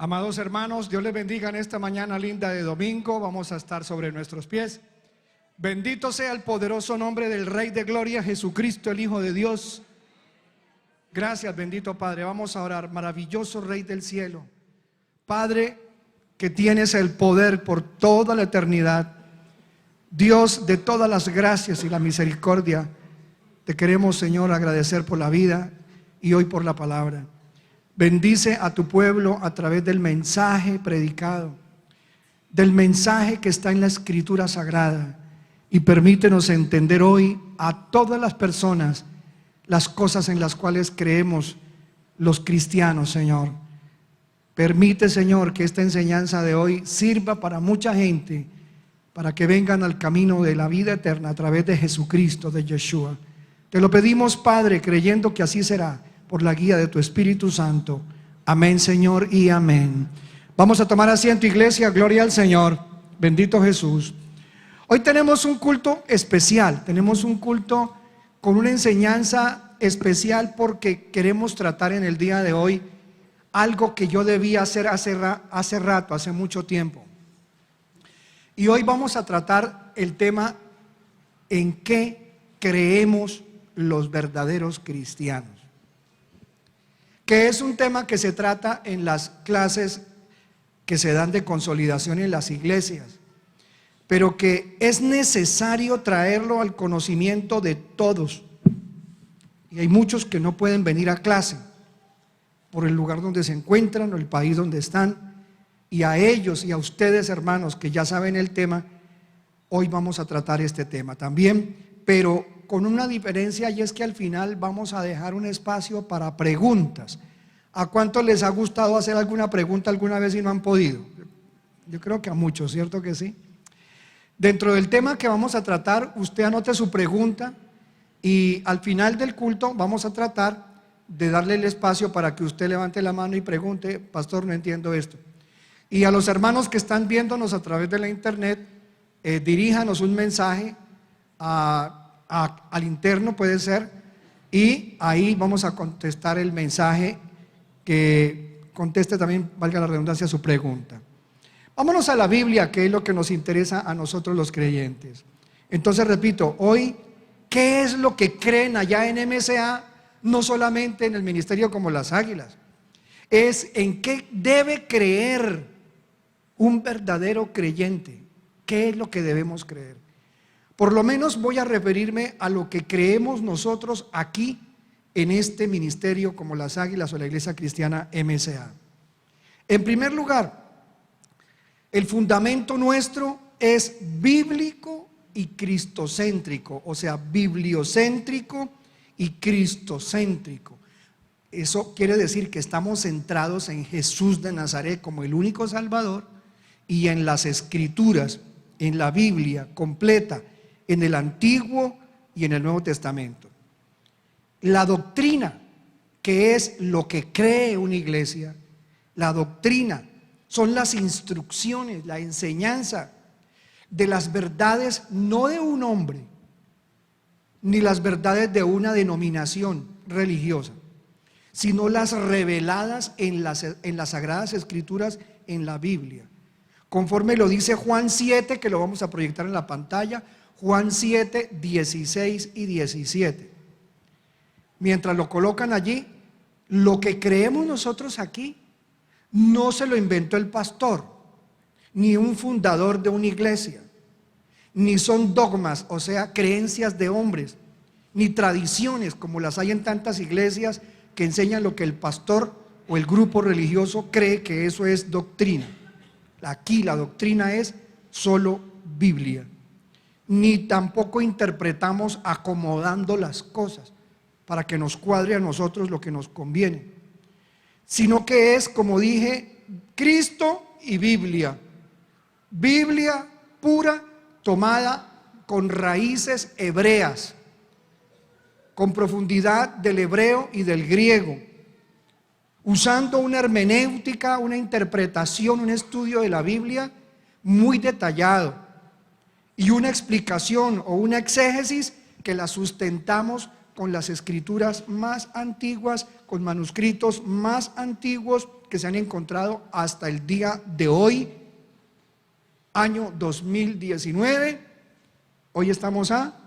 Amados hermanos, Dios les bendiga en esta mañana linda de domingo. Vamos a estar sobre nuestros pies. Bendito sea el poderoso nombre del Rey de Gloria, Jesucristo, el Hijo de Dios. Gracias, bendito Padre. Vamos a orar. Maravilloso Rey del cielo, Padre, que tienes el poder por toda la eternidad, Dios de todas las gracias y la misericordia, te queremos, Señor, agradecer por la vida y hoy por la palabra. Bendice a tu pueblo a través del mensaje predicado, del mensaje que está en la Escritura Sagrada, y permítenos entender hoy a todas las personas las cosas en las cuales creemos los cristianos, Señor. Permite, Señor, que esta enseñanza de hoy sirva para mucha gente, para que vengan al camino de la vida eterna a través de Jesucristo, de Yeshua. Te lo pedimos, Padre, creyendo que así será, por la guía de tu Espíritu Santo. Amén, Señor, y amén. Vamos a tomar asiento, iglesia. Gloria al Señor. Bendito Jesús. Hoy tenemos un culto especial. Tenemos un culto con una enseñanza especial porque queremos tratar en el día de hoy algo que yo debía hacer hace mucho tiempo. Y hoy vamos a tratar el tema: ¿en qué creemos los verdaderos cristianos? Que es un tema que se trata en las clases que se dan de consolidación en las iglesias, pero que es necesario traerlo al conocimiento de todos. Y hay muchos que no pueden venir a clase por el lugar donde se encuentran o el país donde están. Y a ellos y a ustedes, hermanos, que ya saben el tema, hoy vamos a tratar este tema también, pero con una diferencia, y es que al final vamos a dejar un espacio para preguntas. ¿A cuántos les ha gustado hacer alguna pregunta alguna vez y no han podido? Yo creo que a muchos, ¿cierto que sí? Dentro del tema que vamos a tratar, usted anote su pregunta y al final del culto vamos a tratar de darle el espacio para que usted levante la mano y pregunte: pastor, no entiendo esto. Y a los hermanos que están viéndonos a través de la internet, diríjanos un mensaje al interno, puede ser, y ahí vamos a contestar el mensaje, que conteste también, valga la redundancia, su pregunta. Vámonos a la Biblia, que es lo que nos interesa a nosotros los creyentes. Entonces repito, hoy, ¿qué es lo que creen allá en MSA? No solamente en el ministerio como las Águilas, es en qué debe creer un verdadero creyente. ¿Qué es lo que debemos creer? Por lo menos voy a referirme a lo que creemos nosotros aquí en este ministerio como las Águilas o la Iglesia Cristiana MSA. En primer lugar, el fundamento nuestro es bíblico y cristocéntrico, o sea, bibliocéntrico y cristocéntrico. Eso quiere decir que estamos centrados en Jesús de Nazaret como el único Salvador y en las Escrituras, en la Biblia completa, en el Antiguo y en el Nuevo Testamento. La doctrina, que es lo que cree una iglesia, la doctrina son las instrucciones, la enseñanza de las verdades, no de un hombre, ni las verdades de una denominación religiosa, sino las reveladas en las Sagradas Escrituras, en la Biblia. Conforme lo dice Juan 7, que lo vamos a proyectar en la pantalla, Juan 7, 16 y 17. Mientras lo colocan allí, lo que creemos nosotros aquí no se lo inventó el pastor, ni un fundador de una iglesia, ni son dogmas, o sea, creencias de hombres, ni tradiciones como las hay en tantas iglesias que enseñan lo que el pastor o el grupo religioso cree que eso es doctrina. Aquí la doctrina es solo Biblia. Ni tampoco interpretamos acomodando las cosas para que nos cuadre a nosotros lo que nos conviene, sino que es, como dije, Cristo y Biblia. Biblia pura, tomada con raíces hebreas, con profundidad del hebreo y del griego, usando una hermenéutica, una interpretación, un estudio de la Biblia muy detallado y una explicación o una exégesis que la sustentamos con las escrituras más antiguas, con manuscritos más antiguos que se han encontrado hasta el día de hoy, año 2019. Hoy estamos a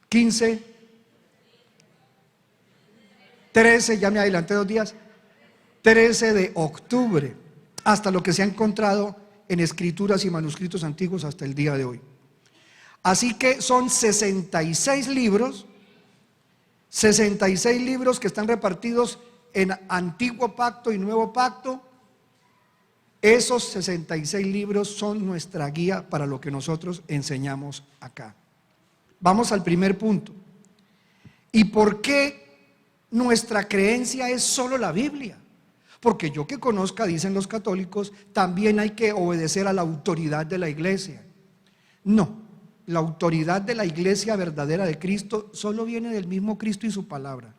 15, 13, ya me adelanté 2 días, 13 de octubre, hasta lo que se ha encontrado en escrituras y manuscritos antiguos hasta el día de hoy. Así que son 66 libros que están repartidos en Antiguo Pacto y Nuevo Pacto. Esos 66 libros son nuestra guía para lo que nosotros enseñamos acá. Vamos al primer punto. ¿Y por qué nuestra creencia es solo la Biblia? Porque yo que conozca, dicen los católicos, también hay que obedecer a la autoridad de la iglesia. No, la autoridad de la iglesia verdadera de Cristo solo viene del mismo Cristo y su palabra,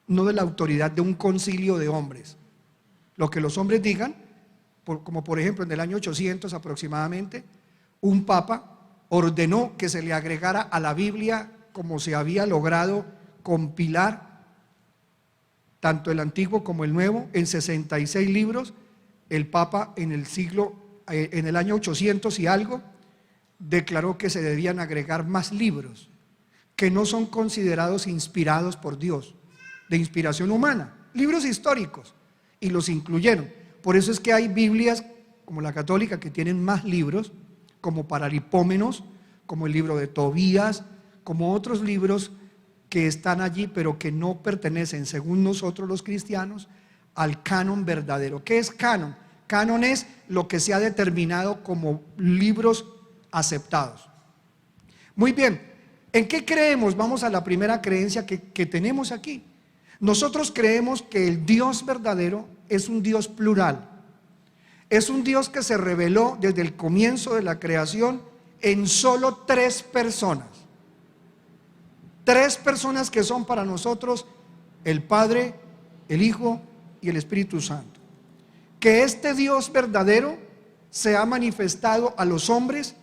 no de la autoridad de un concilio de hombres. Lo que los hombres digan, como por ejemplo en el año 800 aproximadamente, un papa ordenó que se le agregara a la Biblia, como se había logrado compilar tanto el Antiguo como el Nuevo, en 66 libros. El Papa en el año 800 y algo, declaró que se debían agregar más libros que no son considerados inspirados por Dios, de inspiración humana, libros históricos, y los incluyeron. Por eso es que hay Biblias como la católica que tienen más libros, como Paralipómenos, como el libro de Tobías, como otros libros que están allí, pero que no pertenecen, según nosotros los cristianos, al canon verdadero. ¿Qué es canon? Canon es lo que se ha determinado como libros aceptados. Muy bien, ¿en qué creemos? Vamos a la primera creencia que tenemos aquí. Nosotros creemos que el Dios verdadero es un Dios plural. Es un Dios que se reveló desde el comienzo de la creación en solo 3 personas. 3 personas que son para nosotros el Padre, el Hijo y el Espíritu Santo. Que este Dios verdadero se ha manifestado a los hombres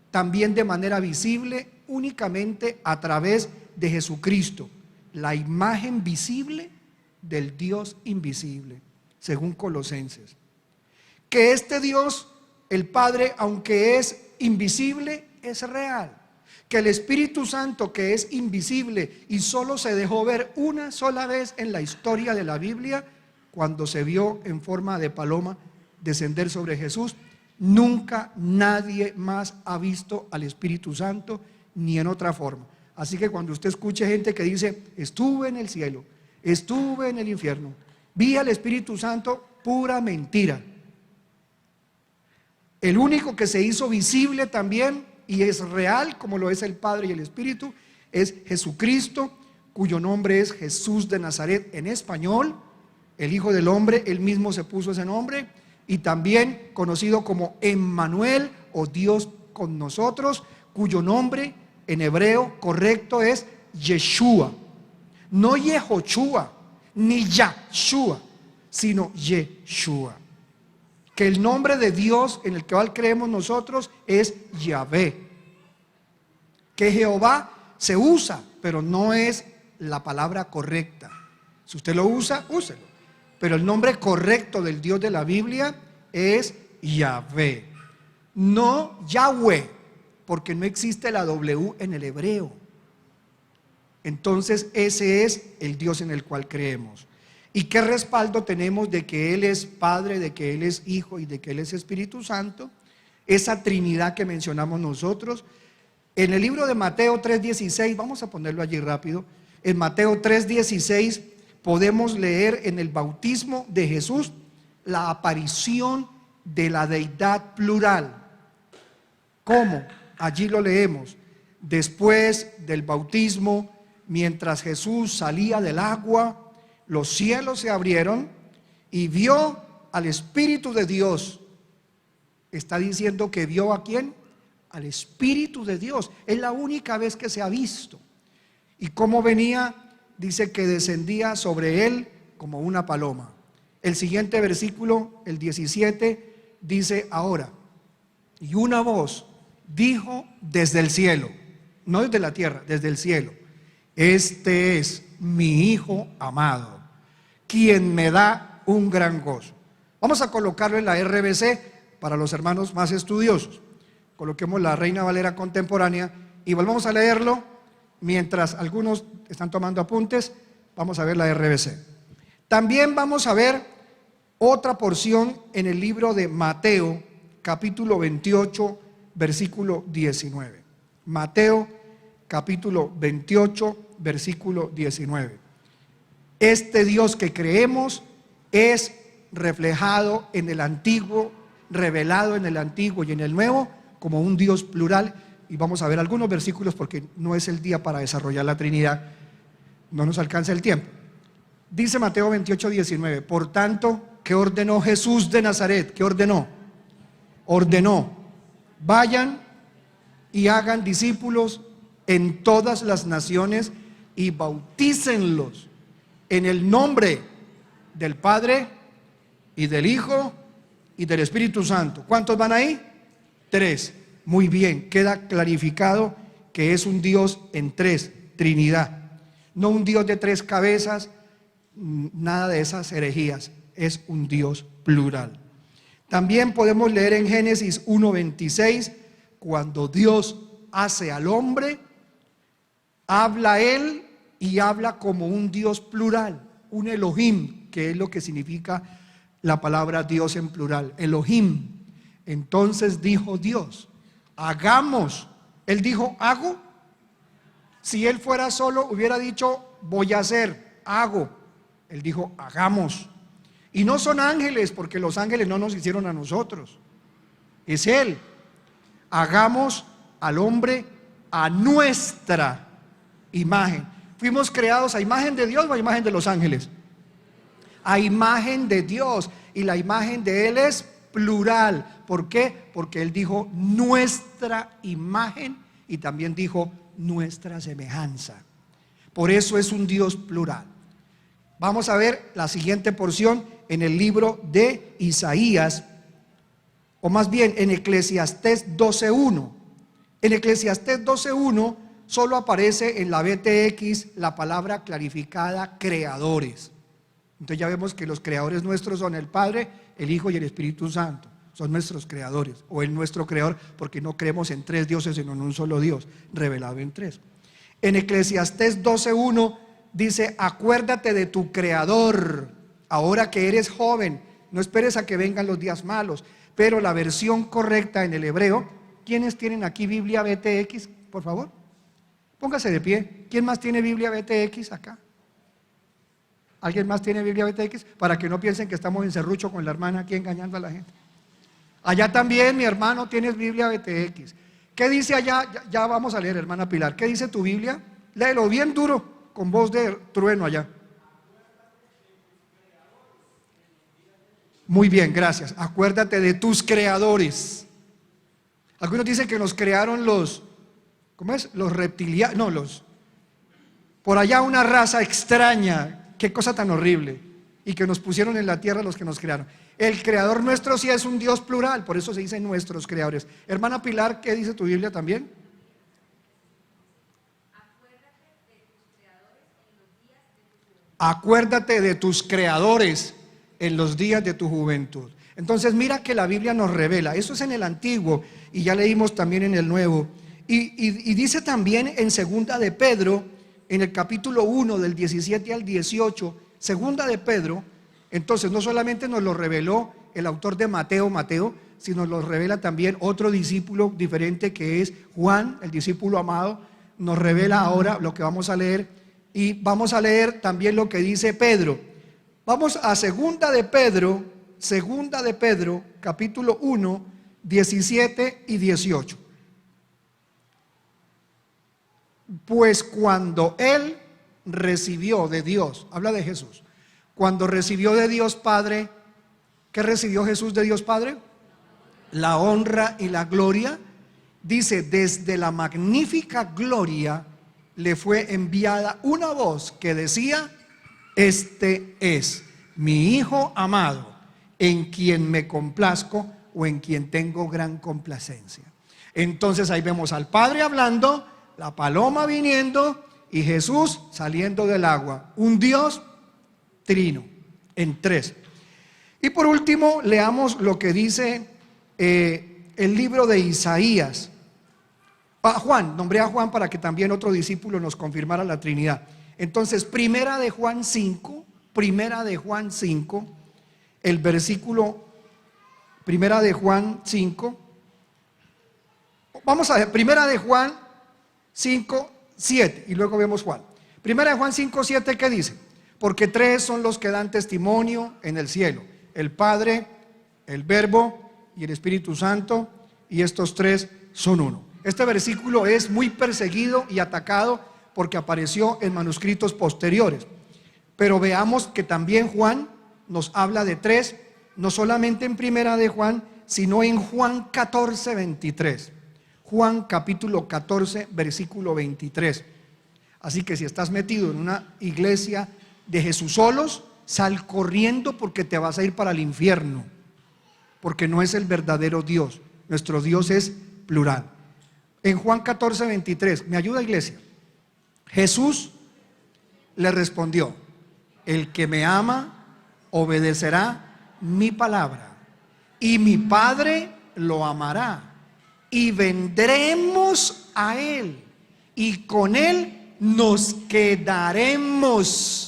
también de manera visible únicamente a través de Jesucristo, la imagen visible del Dios invisible, según Colosenses. Que este Dios, el Padre, aunque es invisible, es real. Que el Espíritu Santo, que es invisible y solo se dejó ver una sola vez en la historia de la Biblia, cuando se vio en forma de paloma descender sobre Jesús, nunca nadie más ha visto al Espíritu Santo ni en otra forma. Así que cuando usted escuche gente que dice, estuve en el cielo, estuve en el infierno, vi al Espíritu Santo, pura mentira. El único que se hizo visible también y es real, como lo es el Padre y el Espíritu, es Jesucristo, cuyo nombre es Jesús de Nazaret en español, el Hijo del Hombre. Él mismo se puso ese nombre, y también conocido como Emmanuel, o Dios con nosotros, cuyo nombre en hebreo correcto es Yeshua, no Yehoshua ni Yahshua, sino Yeshua. Que el nombre de Dios en el cual creemos nosotros es Yahvé. Que Jehová se usa, pero no es la palabra correcta. Si usted lo usa, úselo. Pero el nombre correcto del Dios de la Biblia es Yahvé. No Yahweh, porque no existe la W en el hebreo. Entonces ese es el Dios en el cual creemos. ¿Y qué respaldo tenemos de que Él es Padre, de que Él es Hijo y de que Él es Espíritu Santo? Esa Trinidad que mencionamos nosotros. En el libro de Mateo 3:16, vamos a ponerlo allí rápido. En Mateo 3:16 podemos leer en el bautismo de Jesús la aparición de la deidad plural. ¿Cómo? Allí lo leemos. Después del bautismo, mientras Jesús salía del agua, los cielos se abrieron y vio al Espíritu de Dios. Está diciendo que vio ¿a quién? Al Espíritu de Dios. Es la única vez que se ha visto. ¿Y cómo venía? Dice que descendía sobre él como una paloma. El siguiente versículo, el 17, dice ahora, y una voz dijo desde el cielo, no desde la tierra, desde el cielo, Este es mi Hijo amado, quien me da un gran gozo. Vamos a colocarlo en la RBC para los hermanos más estudiosos. Coloquemos la Reina Valera contemporánea y volvamos a leerlo. Mientras algunos están tomando apuntes, vamos a ver la RBC. También vamos a ver otra porción en el libro de Mateo, capítulo 28, versículo 19. Mateo, capítulo 28, versículo 19. Este Dios que creemos es reflejado en el Antiguo, revelado en el Antiguo y en el Nuevo como un Dios plural. Y vamos a ver algunos versículos porque no es el día para desarrollar la Trinidad, no nos alcanza el tiempo. Dice Mateo 28, 19: por tanto, ¿qué ordenó Jesús de Nazaret? ¿Qué ordenó? Ordenó: vayan y hagan discípulos en todas las naciones y bautícenlos en el nombre del Padre y del Hijo y del Espíritu Santo. ¿Cuántos van ahí? 3. Muy bien, queda clarificado que es un Dios en 3, Trinidad. No un Dios de 3 cabezas, nada de esas herejías. Es un Dios plural. También podemos leer en Génesis 1:26, cuando Dios hace al hombre, habla Él y habla como un Dios plural, un Elohim, que es lo que significa la palabra Dios en plural, Elohim. Entonces dijo Dios: hagamos. Él dijo: hago. Si Él fuera solo hubiera dicho: voy a hacer, hago. Él dijo: hagamos. Y no son ángeles, porque los ángeles no nos hicieron a nosotros, es Él. Hagamos al hombre a nuestra imagen. Fuimos creados a imagen de Dios o a imagen de los ángeles. A imagen de Dios, y la imagen de Él es plural. ¿Por qué? Porque Él dijo nuestra imagen y también dijo nuestra semejanza. Por eso es un Dios plural. Vamos a ver la siguiente porción en el libro de Isaías, o más bien en Eclesiastés 12:1. En Eclesiastés 12:1 solo aparece en la BTX la palabra clarificada creadores. Entonces ya vemos que los creadores nuestros son el Padre, el Hijo y el Espíritu Santo. Son nuestros creadores, o Él nuestro creador, porque no creemos en 3 dioses, sino en un solo Dios, revelado en 3. En Eclesiastés 12:1 dice: acuérdate de tu creador, ahora que eres joven, no esperes a que vengan los días malos. Pero la versión correcta en el hebreo, ¿quiénes tienen aquí Biblia BTX? Por favor, póngase de pie. ¿Quién más tiene Biblia BTX acá? ¿Alguien más tiene Biblia BTX? Para que no piensen que estamos en serrucho con la hermana aquí engañando a la gente. Allá también, mi hermano, tienes Biblia BTX. ¿Qué dice allá? Ya vamos a leer, hermana Pilar. ¿Qué dice tu Biblia? Léelo bien duro, con voz de trueno allá. Muy bien, gracias. Acuérdate de tus creadores. Algunos dicen que nos crearon los, ¿cómo es? Los reptilianos, no, por allá una raza extraña. Qué cosa tan horrible. Y que nos pusieron en la tierra los que nos crearon. El creador nuestro sí es un Dios plural, por eso se dice nuestros creadores. Hermana Pilar, ¿qué dice tu Biblia también? Acuérdate de tus creadores en los días de tu juventud. Entonces mira que la Biblia nos revela, eso es en el Antiguo y ya leímos también en el Nuevo. Y dice también en Segunda de Pedro, en el capítulo 1 del 17 al 18, Segunda de Pedro. Entonces no solamente nos lo reveló el autor de Mateo, sino lo revela también otro discípulo diferente que es Juan, el discípulo amado. Nos revela ahora lo que vamos a leer, y vamos a leer también lo que dice Pedro. Vamos a Segunda de Pedro, capítulo 1, 17 y 18. Pues cuando Él recibió de Dios, habla de Jesús, cuando recibió de Dios Padre, ¿qué recibió Jesús de Dios Padre? La honra y la gloria. Dice: desde la magnífica gloria le fue enviada una voz que decía: este es mi Hijo amado, en quien me complazco, o en quien tengo gran complacencia. Entonces ahí vemos al Padre hablando, la paloma viniendo, y Jesús saliendo del agua. Un Dios trino, en tres. Y por último, leamos lo que dice el libro de Isaías. Juan, nombré a Juan para que también otro discípulo nos confirmara la Trinidad. Entonces, primera de Juan 5, el versículo, primera de Juan 5, vamos a ver, primera de Juan 5, 7, y luego vemos Juan. Primera de Juan 5, 7, ¿qué dice? Porque tres son los que dan testimonio en el cielo: el Padre, el Verbo y el Espíritu Santo, y estos tres son uno. Este versículo es muy perseguido y atacado porque apareció en manuscritos posteriores. Pero veamos que también Juan nos habla de tres, no solamente en primera de Juan, sino en Juan 14, 23. Juan capítulo 14, versículo 23. Así que si estás metido en una iglesia de Jesús solos, sal corriendo porque te vas a ir para el infierno, porque no es el verdadero Dios. Nuestro Dios es plural. En Juan 14, 23, ¿me ayuda, iglesia? Jesús le respondió: el que me ama obedecerá mi palabra, y mi Padre lo amará, y vendremos a él, y con él nos quedaremos.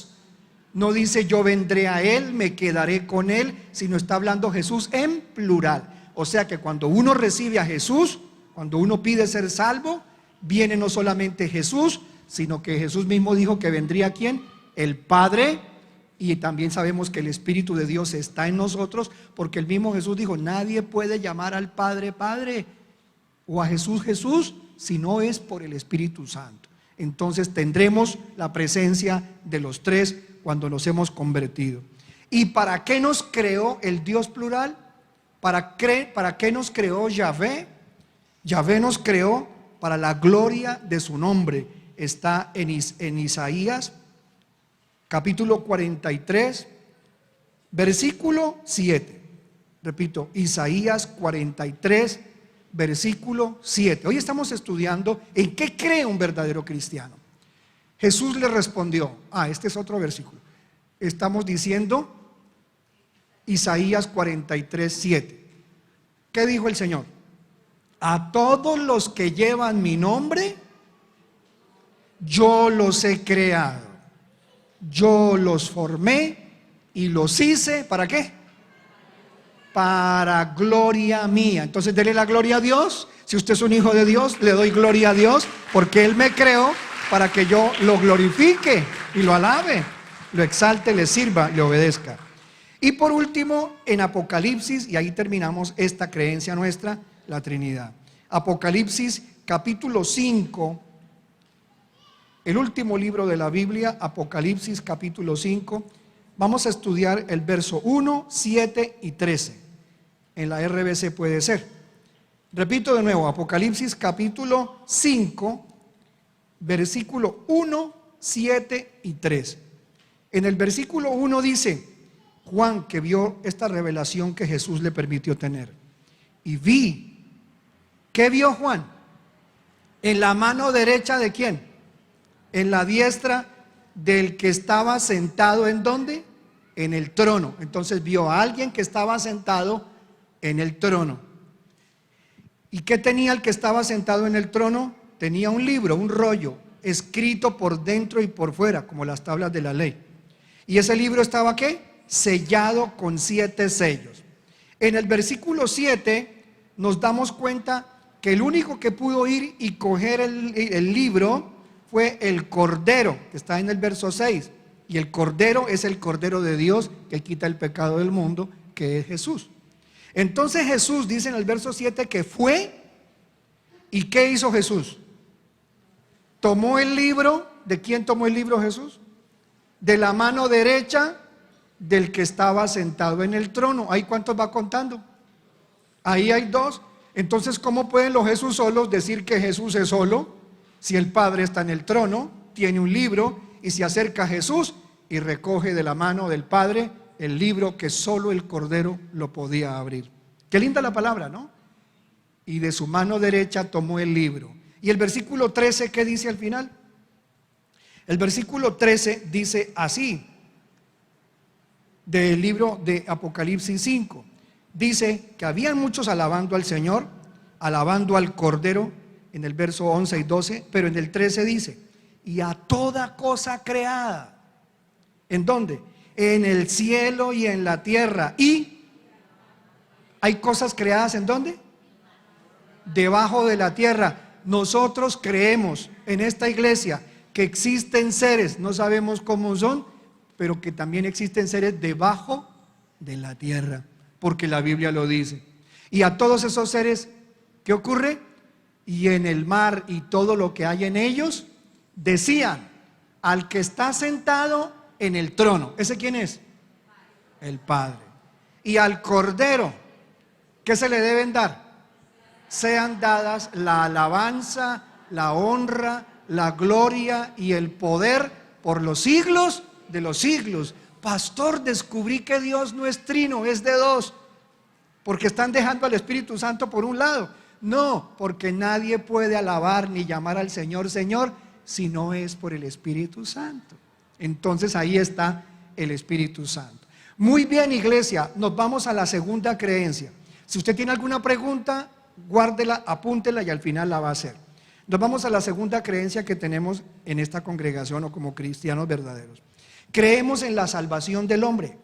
No dice yo vendré a él, me quedaré con él, sino está hablando Jesús en plural. O sea que cuando uno recibe a Jesús, cuando uno pide ser salvo, viene no solamente Jesús, sino que Jesús mismo dijo que vendría ¿quién? El Padre, y también sabemos que el Espíritu de Dios está en nosotros, porque el mismo Jesús dijo: nadie puede llamar al Padre Padre o a Jesús Jesús si no es por el Espíritu Santo. Entonces tendremos la presencia de los tres cuando nos hemos convertido. ¿Y para qué nos creó el Dios plural? ¿Para qué nos creó Yahvé? Yahvé nos creó para la gloria de su nombre. Está en Isaías capítulo 43, versículo 7. Repito, Isaías 43, versículo 7. Hoy estamos estudiando en qué cree un verdadero cristiano. Jesús le respondió, este es otro versículo. Estamos diciendo Isaías 43, 7. ¿Qué dijo el Señor? A todos los que llevan mi nombre, yo los he creado, yo los formé y los hice, ¿para qué? Para gloria mía. Entonces dele la gloria a Dios. Si usted es un hijo de Dios, le doy gloria a Dios, porque Él me creó para que yo lo glorifique y lo alabe, lo exalte, le sirva, le obedezca. Y por último, en Apocalipsis, y ahí terminamos esta creencia nuestra, la Trinidad. Apocalipsis capítulo 5, el último libro de la Biblia, Apocalipsis capítulo 5. Vamos a estudiar el verso 1, 7 y 13. En la RBC puede ser. Repito de nuevo, Apocalipsis capítulo 5, versículo 1, 7 y 13. En el versículo 1 dice: Juan, que vio esta revelación que Jesús le permitió tener, y vi. ¿Qué vio Juan? En la mano derecha de ¿quién? En la diestra del que estaba sentado, ¿en dónde? En el trono. Entonces vio a alguien que estaba sentado en el trono. ¿Y qué tenía el que estaba sentado en el trono? Tenía un libro, un rollo, escrito por dentro y por fuera, como las tablas de la ley. ¿Y ese libro estaba qué? Sellado con 7 sellos. En el versículo 7 nos damos cuenta que el único que pudo ir y coger el libro fue el Cordero, que está en el verso 6. Y el Cordero es el Cordero de Dios que quita el pecado del mundo, que es Jesús. Entonces Jesús dice en el verso 7 que fue. ¿Y qué hizo Jesús? Tomó el libro. ¿De quién tomó el libro Jesús? De la mano derecha del que estaba sentado en el trono. ¿Ahí cuántos va contando? Ahí hay 2. Entonces, ¿cómo pueden los Jesús solos decir que Jesús es solo? Si el Padre está en el trono, tiene un libro, y se acerca a Jesús y recoge de la mano del Padre el libro que solo el Cordero lo podía abrir. Qué linda la palabra, ¿no? Y de su mano derecha tomó el libro. Y el versículo 13, ¿qué dice al final? El versículo 13 dice así, del libro de Apocalipsis 5. Dice que habían muchos alabando al Señor, alabando al Cordero, en el verso 11 y 12, pero en el 13 dice, y a toda cosa creada. ¿En dónde? En el cielo y en la tierra. ¿Y hay cosas creadas en dónde? Debajo de la tierra. Nosotros creemos en esta iglesia que existen seres, no sabemos cómo son, pero que también existen seres debajo de la tierra, porque la Biblia lo dice. Y a todos esos seres, ¿qué ocurre? Y en el mar y todo lo que hay en ellos, decían, al que está sentado en el trono. ¿Ese quién es? El Padre. Y al Cordero, ¿qué se le deben dar? Sean dadas la alabanza, la honra, la gloria y el poder por los siglos de los siglos. Pastor, descubrí que Dios no es trino, es de dos, porque están dejando al Espíritu Santo por un lado. No, porque nadie puede alabar ni llamar al Señor Señor si no es por el Espíritu Santo. Entonces ahí está el Espíritu Santo. Muy bien, iglesia, nos vamos a la segunda creencia. Si usted tiene alguna pregunta, guárdela, apúntela y al final la va a hacer. Nos vamos a la segunda creencia que tenemos en esta congregación o como cristianos verdaderos. Creemos en la salvación del hombre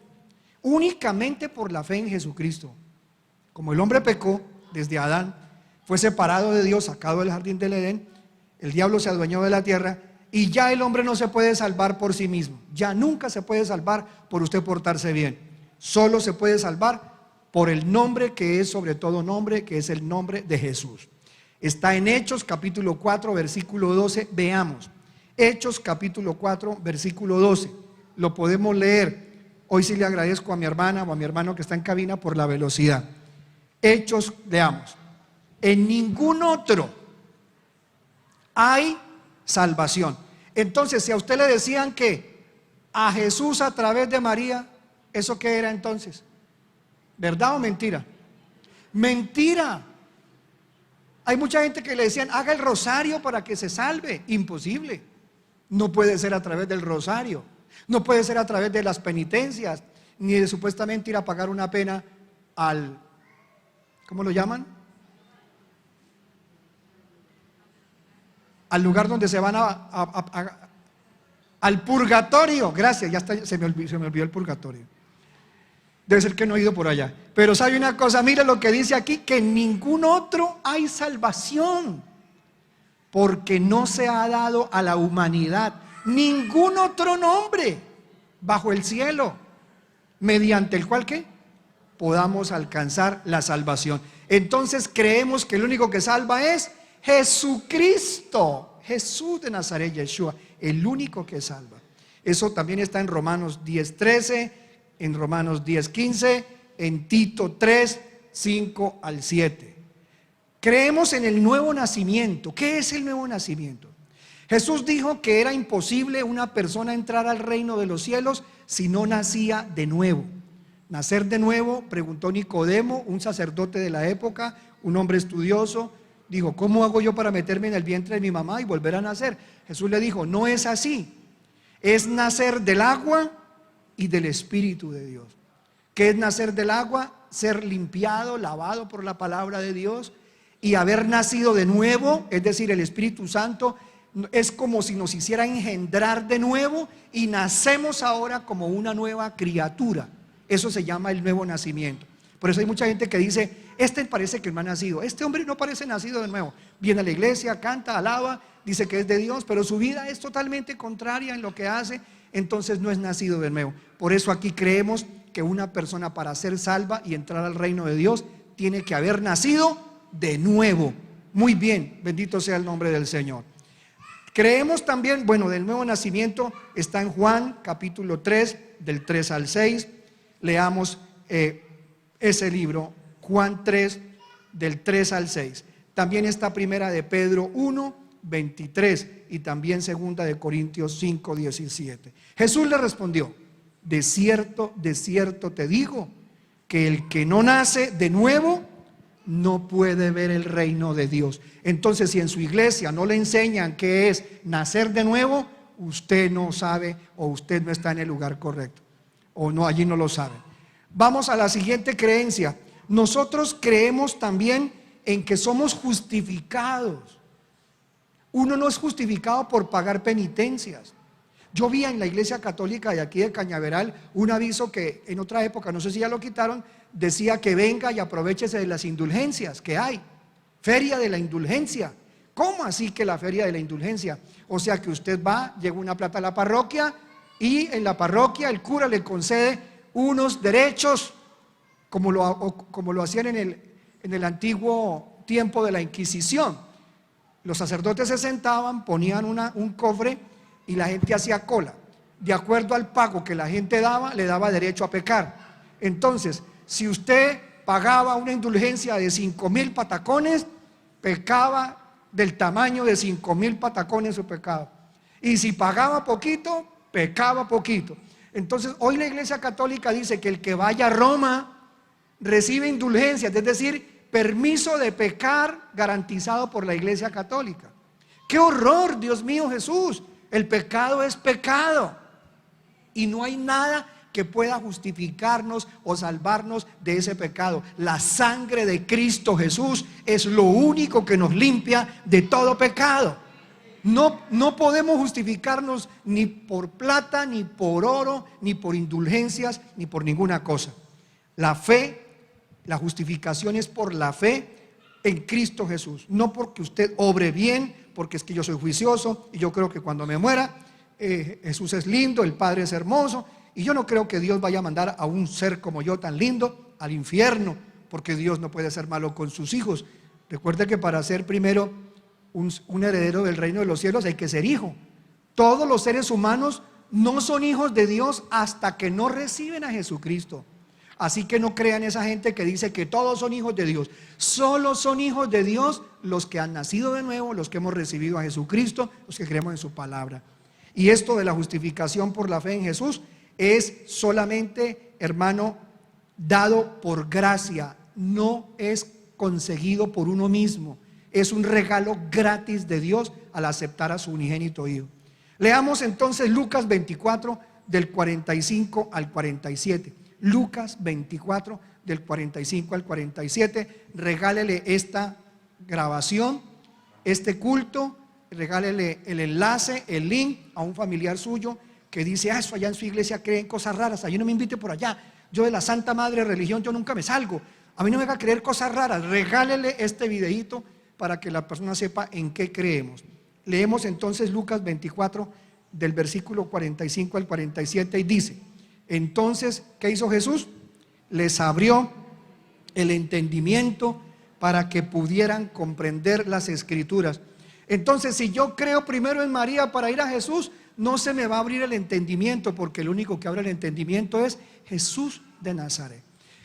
únicamente por la fe en Jesucristo. Como el hombre pecó desde Adán, fue separado de Dios, sacado del jardín del Edén, el diablo se adueñó de la tierra y ya el hombre no se puede salvar por sí mismo. Ya nunca se puede salvar por usted portarse bien. Solo se puede salvar por el nombre que es sobre todo nombre, que es el nombre de Jesús. Está en Hechos capítulo 4 versículo 12, veamos. Hechos capítulo 4 versículo 12, lo podemos leer. Hoy sí le agradezco a mi hermana o a mi hermano que está en cabina por la velocidad. Hechos, leamos. En ningún otro hay salvación. Entonces, si a usted le decían que a Jesús a través de María, ¿eso qué era entonces? ¿Verdad o mentira? Mentira. Hay mucha gente que le decían, haga el rosario para que se salve. Imposible. No puede ser a través del rosario, no puede ser a través de las penitencias, ni de supuestamente ir a pagar una pena al, ¿cómo lo llaman? Al lugar donde se van al purgatorio. Gracias, ya está, se me olvidó el purgatorio. Debe ser que no he ido por allá. Pero sabe una cosa, mire lo que dice aquí, que en ningún otro hay salvación, porque no se ha dado a la humanidad ningún otro nombre bajo el cielo, mediante el cual ¿qué? Podamos alcanzar la salvación. Entonces creemos que el único que salva es Jesucristo, Jesús de Nazaret, Yeshua, el único que salva. Eso también está en Romanos 10:13, en Romanos 10:15, en Tito 3, 5 al 7. Creemos en el nuevo nacimiento. ¿Qué es el nuevo nacimiento? Jesús dijo que era imposible una persona entrar al reino de los cielos si no nacía de nuevo. Nacer de nuevo, preguntó Nicodemo, un sacerdote de la época, un hombre estudioso. Dijo, ¿cómo hago yo para meterme en el vientre de mi mamá y volver a nacer? Jesús le dijo, no es así. Es nacer del agua y del Espíritu de Dios. ¿Qué es nacer del agua? Ser limpiado, lavado por la palabra de Dios y haber nacido de nuevo, es decir, el Espíritu Santo es como si nos hiciera engendrar de nuevo y nacemos ahora como una nueva criatura. Eso se llama el nuevo nacimiento. Por eso hay mucha gente que dice, este parece que no ha nacido, este hombre no parece nacido de nuevo. Viene a la iglesia, canta, alaba, dice que es de Dios, pero su vida es totalmente contraria en lo que hace, entonces no es nacido de nuevo. Por eso aquí creemos que una persona para ser salva y entrar al reino de Dios tiene que haber nacido de nuevo. Muy bien, bendito sea el nombre del Señor. Creemos también, bueno, del nuevo nacimiento está en Juan capítulo 3, del 3 al 6. Leamos ese libro, Juan 3, del 3 al 6. También está primera de Pedro 1, 23 y también segunda de Corintios 5, 17. Jesús le respondió, de cierto te digo, que el que no nace de nuevo no puede ver el reino de Dios. Entonces, si en su iglesia no le enseñan qué es nacer de nuevo, usted no sabe o usted no está en el lugar correcto, o no, allí no lo sabe. Vamos a la siguiente creencia. Nosotros creemos también en que somos justificados. Uno no es justificado por pagar penitencias. Yo vi en la iglesia católica de aquí de Cañaveral un aviso que en otra época, no sé si ya lo quitaron, decía que venga y aprovéchese de las indulgencias que hay. Feria de la indulgencia. ¿Cómo así que la feria de la indulgencia? O sea que usted va, lleva una plata a la parroquia y en la parroquia el cura le concede unos derechos como lo hacían en el antiguo tiempo de la Inquisición. Los sacerdotes se sentaban, ponían un cofre y la gente hacía cola. De acuerdo al pago que la gente daba, le daba derecho a pecar. Entonces, si usted pagaba una indulgencia de 5,000 patacones, pecaba del tamaño de 5,000 patacones su pecado. Y si pagaba poquito, pecaba poquito. Entonces, hoy la Iglesia Católica dice que el que vaya a Roma recibe indulgencias, es decir, permiso de pecar garantizado por la Iglesia Católica. ¡Qué horror, Dios mío, Jesús! El pecado es pecado y no hay nada que pueda justificarnos o salvarnos de ese pecado. La sangre de Cristo Jesús es lo único que nos limpia de todo pecado. No podemos justificarnos ni por plata, ni por oro, ni por indulgencias, ni por ninguna cosa. La fe, la justificación es por la fe en Cristo Jesús, no porque usted obre bien, porque es que yo soy juicioso y yo creo que cuando me muera Jesús es lindo, el Padre es hermoso, y yo no creo que Dios vaya a mandar a un ser como yo tan lindo al infierno, porque Dios no puede ser malo con sus hijos. Recuerde que para ser primero un heredero del reino de los cielos hay que ser hijo. Todos los seres humanos no son hijos de Dios hasta que no reciben a Jesucristo. Así que no crean esa gente que dice que todos son hijos de Dios. Solo son hijos de Dios los que han nacido de nuevo, los que hemos recibido a Jesucristo, los que creemos en su palabra. Y esto de la justificación por la fe en Jesús es solamente, hermano, dado por gracia, no es conseguido por uno mismo. Es un regalo gratis de Dios al aceptar a su unigénito Hijo. Leamos entonces Lucas 24 del 45 al 47. Lucas 24 del 45 al 47. Regálele esta grabación, este culto, regálele el enlace, el link a un familiar suyo que dice: eso allá en su iglesia creen cosas raras, allí no me invite por allá, yo de la Santa Madre Religión yo nunca me salgo, a mí no me va a creer cosas raras. Regálele este videíto para que la persona sepa en qué creemos. Leemos entonces Lucas 24 del versículo 45 al 47 y dice: entonces, ¿qué hizo Jesús? Les abrió el entendimiento para que pudieran comprender las Escrituras. Entonces, si yo creo primero en María para ir a Jesús, no se me va a abrir el entendimiento, porque el único que abre el entendimiento es Jesús de Nazaret.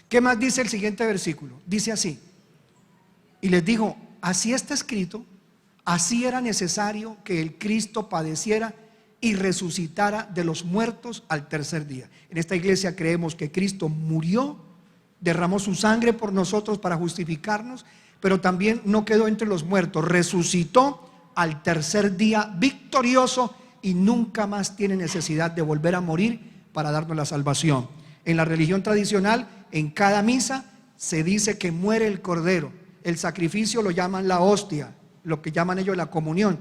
¿Qué más dice el siguiente versículo? Dice así: y les dijo, así está escrito, así era necesario que el Cristo padeciera y resucitara de los muertos al tercer día. En esta iglesia creemos que Cristo murió, derramó su sangre por nosotros para justificarnos, pero también no quedó entre los muertos, resucitó al tercer día victorioso y nunca más tiene necesidad de volver a morir para darnos la salvación. En la religión tradicional, en cada misa se dice que muere el cordero. El sacrificio lo llaman la hostia, lo que llaman ellos la comunión.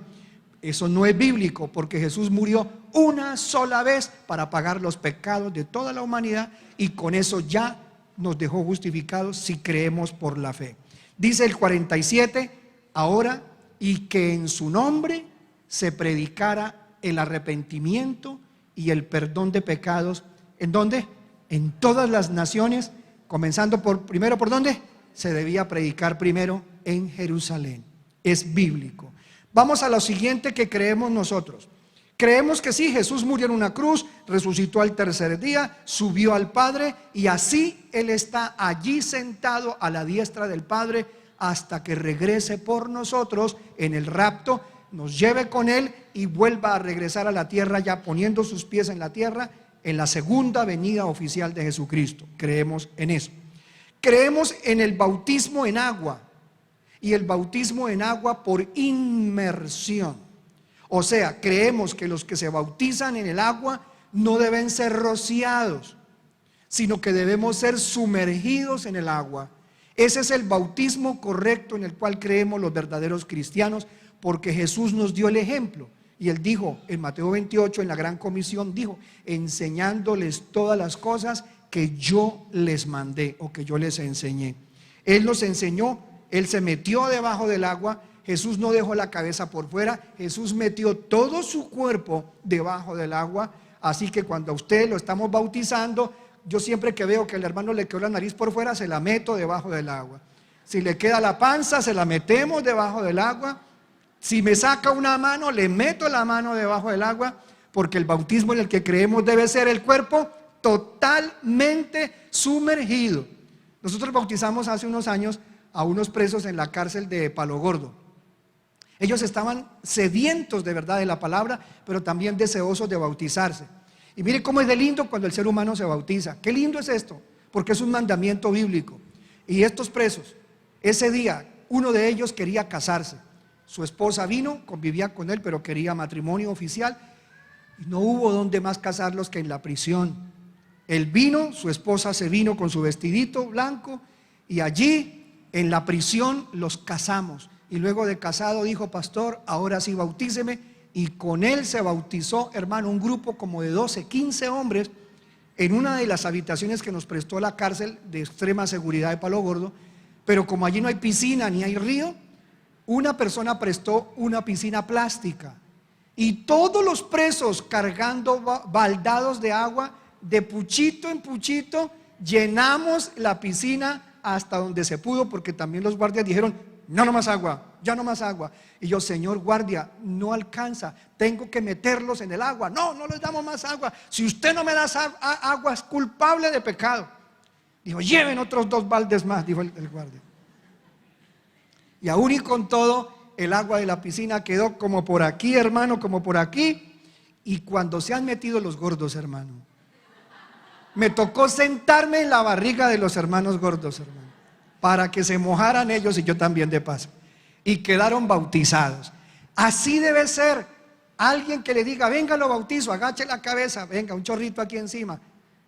Eso no es bíblico, porque Jesús murió una sola vez para pagar los pecados de toda la humanidad, y con eso ya nos dejó justificados si creemos por la fe. Dice el 47, ahora, y que en su nombre se predicara el arrepentimiento y el perdón de pecados. ¿En dónde? En todas las naciones, comenzando primero, ¿por dónde? Se debía predicar primero en Jerusalén. Es bíblico. Vamos a lo siguiente que creemos nosotros. Creemos que sí, Jesús murió en una cruz, resucitó al tercer día, subió al Padre, y así Él está allí sentado a la diestra del Padre hasta que regrese por nosotros en el rapto, nos lleve con Él y vuelva a regresar a la tierra, ya poniendo sus pies en la tierra, en la segunda venida oficial de Jesucristo. Creemos en eso. Creemos en el bautismo en agua, y el bautismo en agua por inmersión. O sea, creemos que los que se bautizan en el agua no deben ser rociados, sino que debemos ser sumergidos en el agua. Ese es el bautismo correcto en el cual creemos los verdaderos cristianos, porque Jesús nos dio el ejemplo. Y Él dijo en Mateo 28, en la gran comisión, dijo: enseñándoles todas las cosas que yo les mandé o que yo les enseñé. Él nos enseñó, Él se metió debajo del agua. Jesús no dejó la cabeza por fuera, Jesús metió todo su cuerpo debajo del agua. Así que cuando a usted lo estamos bautizando, yo siempre que veo que el hermano le quedó la nariz por fuera, se la meto debajo del agua. Si le queda la panza, se la metemos debajo del agua. Si me saca una mano, le meto la mano debajo del agua, porque el bautismo en el que creemos debe ser el cuerpo totalmente sumergido. Nosotros bautizamos hace unos años a unos presos en la cárcel de Palo Gordo. Ellos estaban sedientos de verdad de la palabra, pero también deseosos de bautizarse. Y mire cómo es de lindo cuando el ser humano se bautiza. Qué lindo es esto, porque es un mandamiento bíblico. Y estos presos, ese día, uno de ellos quería casarse. Su esposa vino, convivía con él, pero quería matrimonio oficial. Y no hubo donde más casarlos que en la prisión. Él vino, su esposa se vino con su vestidito blanco, y allí en la prisión los casamos. Y luego de casado dijo: pastor, ahora sí bautíceme. Y con él se bautizó, hermano, un grupo como de 12, 15 hombres en una de las habitaciones que nos prestó la cárcel de extrema seguridad de Palo Gordo. Pero como allí no hay piscina ni hay río, una persona prestó una piscina plástica. Y todos los presos, cargando baldados de agua, de puchito en puchito, llenamos la piscina hasta donde se pudo, porque también los guardias dijeron: no más agua, ya no más agua. Y yo: señor guardia, no alcanza, tengo que meterlos en el agua. No les damos más agua. Si usted no me da agua, es culpable de pecado. Dijo: lleven otros 2 baldes más, dijo el guardia. Y aún y con todo, el agua de la piscina quedó como por aquí, hermano, como por aquí. Y cuando se han metido los gordos, hermano, me tocó sentarme en la barriga de los hermanos gordos, hermano, para que se mojaran ellos y yo también de paso. Y quedaron bautizados. Así debe ser. Alguien que le diga: venga, lo bautizo, agache la cabeza, venga, un chorrito aquí encima.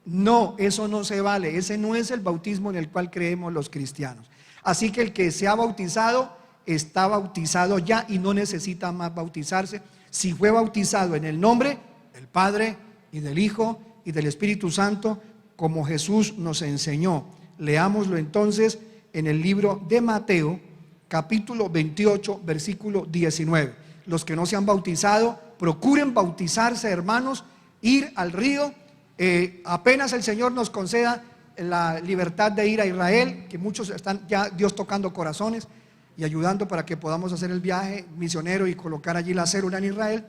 No, eso no se vale. Ese no es el bautismo en el cual creemos los cristianos. Así que el que se ha bautizado, está bautizado ya y no necesita más bautizarse. Si fue bautizado en el nombre del Padre y del Hijo y del Espíritu Santo, como Jesús nos enseñó. Leámoslo entonces en el libro de Mateo, capítulo 28, versículo 19. Los que no se han bautizado, procuren bautizarse, hermanos, ir al río. Apenas el Señor nos conceda la libertad de ir a Israel, que muchos están ya Dios tocando corazones y ayudando para que podamos hacer el viaje misionero y colocar allí la célula en Israel.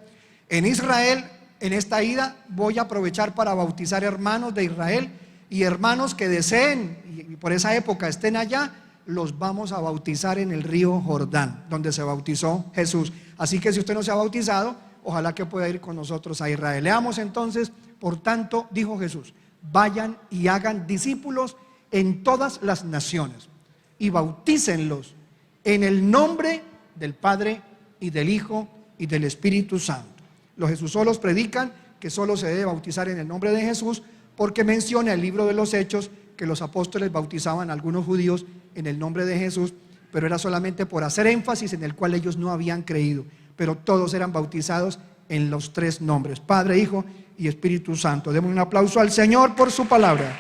En Israel, en esta ida, voy a aprovechar para bautizar hermanos de Israel y hermanos que deseen y por esa época estén allá. Los vamos a bautizar en el río Jordán, donde se bautizó Jesús. Así que si usted no se ha bautizado, ojalá que pueda ir con nosotros a Israel. Leamos entonces: por tanto, dijo Jesús, vayan y hagan discípulos en todas las naciones y bautícenlos en el nombre del Padre y del Hijo y del Espíritu Santo. Los Jesusolos predican que solo se debe bautizar en el nombre de Jesús, porque menciona el libro de los Hechos que los apóstoles bautizaban a algunos judíos en el nombre de Jesús, pero era solamente por hacer énfasis en el cual ellos no habían creído. Pero todos eran bautizados en los 3 nombres: Padre, Hijo y Espíritu Santo. Demos un aplauso al Señor por su palabra.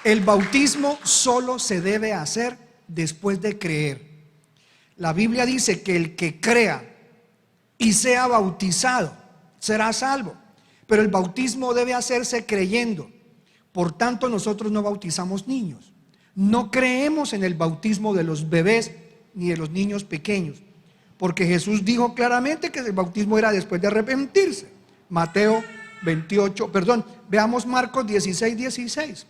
El bautismo solo se debe hacer después de creer. La Biblia dice que el que crea y sea bautizado será salvo, pero el bautismo debe hacerse creyendo. Por tanto, nosotros no bautizamos niños, no creemos en el bautismo de los bebés ni de los niños pequeños, porque Jesús dijo claramente que el bautismo era después de arrepentirse. Mateo 28, veamos Marcos 16, 16.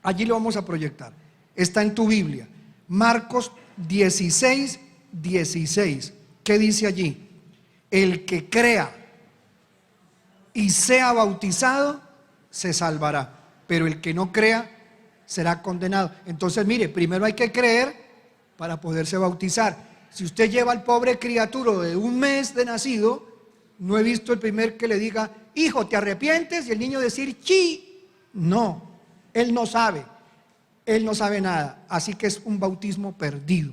Allí lo vamos a proyectar, está en tu Biblia. Marcos 16, 16. ¿Qué dice allí? El que crea y sea bautizado se salvará, pero el que no crea será condenado. Entonces, mire, primero hay que creer para poderse bautizar. Si usted lleva al pobre criatura de 1 mes de nacido, no he visto el primer que le diga, hijo, ¿te arrepientes? Y el niño decir, sí. No, él no sabe nada, así que es un bautismo perdido.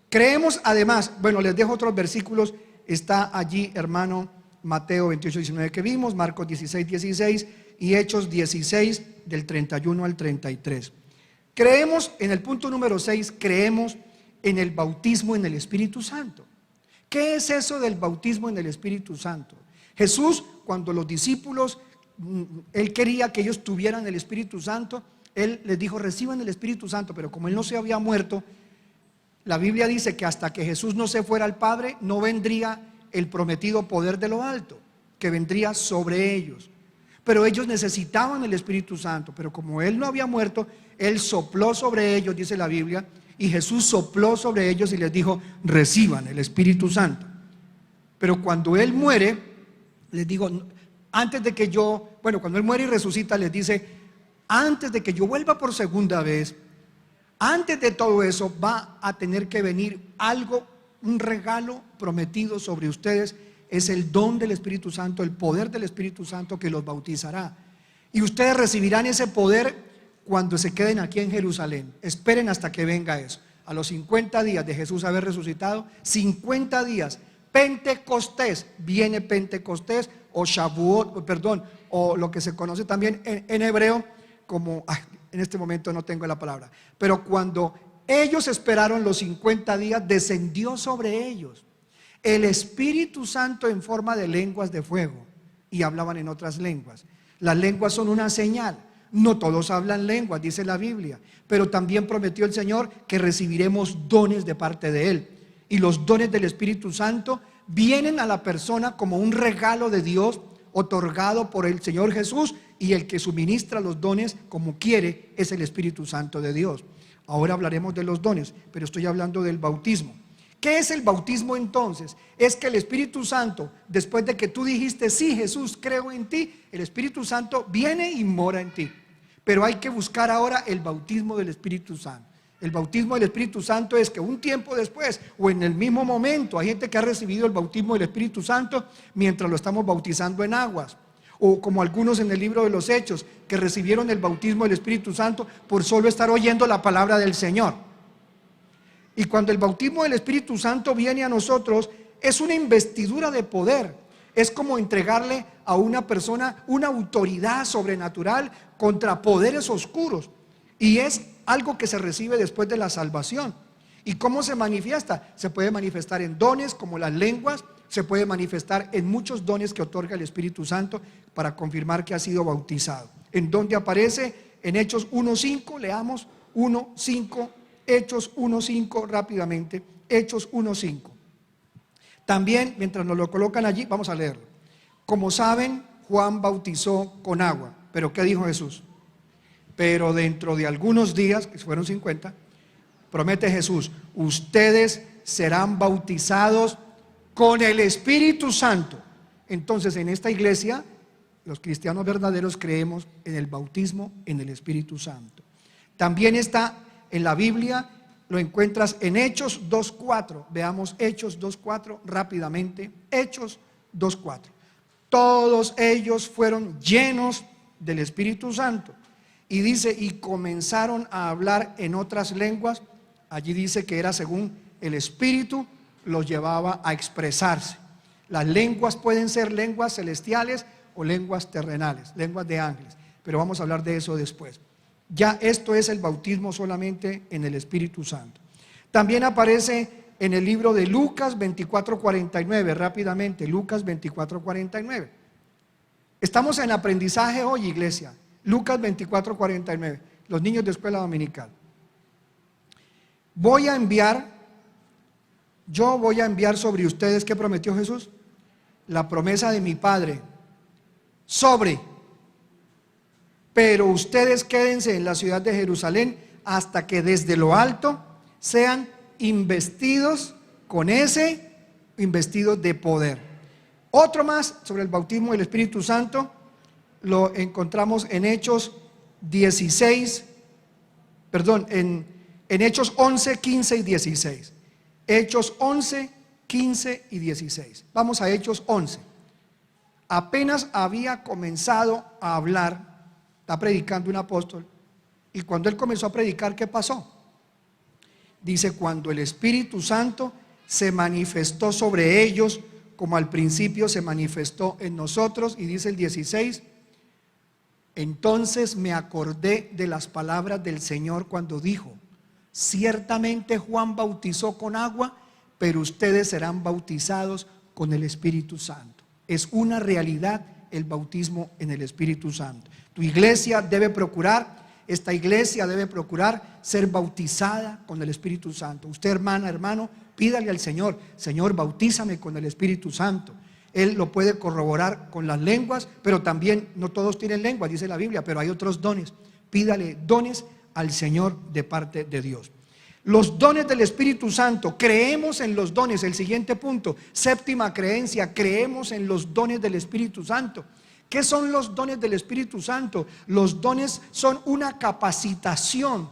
Creemos además, bueno, les dejo otros versículos, está allí, hermano, Mateo 28, 19 que vimos, Marcos 16, 16 y Hechos 16 del 31 al 33. Creemos, en el punto número 6, creemos en el bautismo en el Espíritu Santo. ¿Qué es eso del bautismo en el Espíritu Santo? Jesús, cuando los discípulos, Él quería que ellos tuvieran el Espíritu Santo, Él les dijo, reciban el Espíritu Santo, pero como Él no se había muerto, la Biblia dice que hasta que Jesús no se fuera al Padre, no vendría el prometido poder de lo alto, que vendría sobre ellos. Pero ellos necesitaban el Espíritu Santo, pero como Él no había muerto, Él sopló sobre ellos, dice la Biblia, y Jesús sopló sobre ellos y les dijo, reciban el Espíritu Santo. Pero cuando Él muere, les digo, antes de que cuando Él muere y resucita, les dice, antes de que yo vuelva por segunda vez, antes de todo eso va a tener que venir algo, un regalo prometido sobre ustedes, es el don del Espíritu Santo, el poder del Espíritu Santo que los bautizará. Y ustedes recibirán ese poder cuando se queden aquí en Jerusalén. Esperen hasta que venga eso. A los 50 días de Jesús haber resucitado, 50 días, Pentecostés, viene Pentecostés o Shavuot, o lo que se conoce también en hebreo como, en este momento no tengo la palabra, pero cuando ellos esperaron los 50 días, descendió sobre ellos el Espíritu Santo en forma de lenguas de fuego y hablaban en otras lenguas. Las lenguas son una señal. No todos hablan lenguas, dice la Biblia, pero también prometió el Señor que recibiremos dones de parte de Él. Y los dones del Espíritu Santo vienen a la persona como un regalo de Dios otorgado por el Señor Jesús, y el que suministra los dones como quiere es el Espíritu Santo de Dios. Ahora hablaremos de los dones, pero estoy hablando del bautismo. ¿Qué es el bautismo entonces? Es que el Espíritu Santo, después de que tú dijiste, sí, Jesús, creo en ti, el Espíritu Santo viene y mora en ti. Pero hay que buscar ahora el bautismo del Espíritu Santo. El bautismo del Espíritu Santo es que un tiempo después o en el mismo momento hay gente que ha recibido el bautismo del Espíritu Santo mientras lo estamos bautizando en aguas. O como algunos en el libro de los Hechos que recibieron el bautismo del Espíritu Santo por solo estar oyendo la palabra del Señor. Y cuando el bautismo del Espíritu Santo viene a nosotros, es una investidura de poder. Es como entregarle a una persona una autoridad sobrenatural contra poderes oscuros. Y es algo que se recibe después de la salvación. ¿Y cómo se manifiesta? Se puede manifestar en dones como las lenguas, se puede manifestar en muchos dones que otorga el Espíritu Santo para confirmar que ha sido bautizado. ¿En dónde aparece? En Hechos 1:5, leamos 1:5, Hechos 1:5 rápidamente, Hechos 1:5. También, mientras nos lo colocan allí, vamos a leerlo. Como saben, Juan bautizó con agua, pero ¿qué dijo Jesús? Pero dentro de algunos días, que fueron 50, promete Jesús, ustedes serán bautizados con el Espíritu Santo. Entonces, en esta iglesia, los cristianos verdaderos creemos en el bautismo en el Espíritu Santo. También está en la Biblia, lo encuentras en Hechos 2:4. Veamos Hechos 2:4 rápidamente. Hechos 2:4. Todos ellos fueron llenos del Espíritu Santo. Y dice, y comenzaron a hablar en otras lenguas. Allí dice que era según el Espíritu los llevaba a expresarse. Las lenguas pueden ser lenguas celestiales o lenguas terrenales, lenguas de ángeles. Pero vamos a hablar de eso después. Ya esto es el bautismo solamente en el Espíritu Santo. También aparece en el libro de Lucas 24:49, rápidamente, Lucas 24:49. Estamos en aprendizaje hoy, iglesia. Lucas 24:49, los niños de escuela dominical. Yo voy a enviar sobre ustedes, ¿qué prometió Jesús? La promesa de mi Padre, pero ustedes quédense en la ciudad de Jerusalén hasta que desde lo alto sean investidos investidos de poder. Otro más sobre el bautismo del Espíritu Santo lo encontramos en Hechos 16, perdón, en Hechos 11, 15 y 16. Hechos 11, 15 y 16. Vamos a Hechos 11. Apenas había comenzado a hablar, está predicando un apóstol, y cuando él comenzó a predicar, ¿qué pasó? Dice, cuando el Espíritu Santo se manifestó sobre ellos, como al principio se manifestó en nosotros, y dice el 16, entonces me acordé de las palabras del Señor cuando dijo, ciertamente Juan bautizó con agua, pero ustedes serán bautizados con el Espíritu Santo. Es una realidad el bautismo en el Espíritu Santo. Tu iglesia debe procurar, esta iglesia debe procurar ser bautizada con el Espíritu Santo. Usted, hermana, hermano, pídale al Señor, Señor, bautízame con el Espíritu Santo. Él lo puede corroborar con las lenguas, pero también no todos tienen lenguas, dice la Biblia, pero hay otros dones. Pídale dones al Señor de parte de Dios. Los dones del Espíritu Santo, creemos en los dones. El siguiente punto, séptima creencia, creemos en los dones del Espíritu Santo. ¿Qué son los dones del Espíritu Santo? Los dones son una capacitación,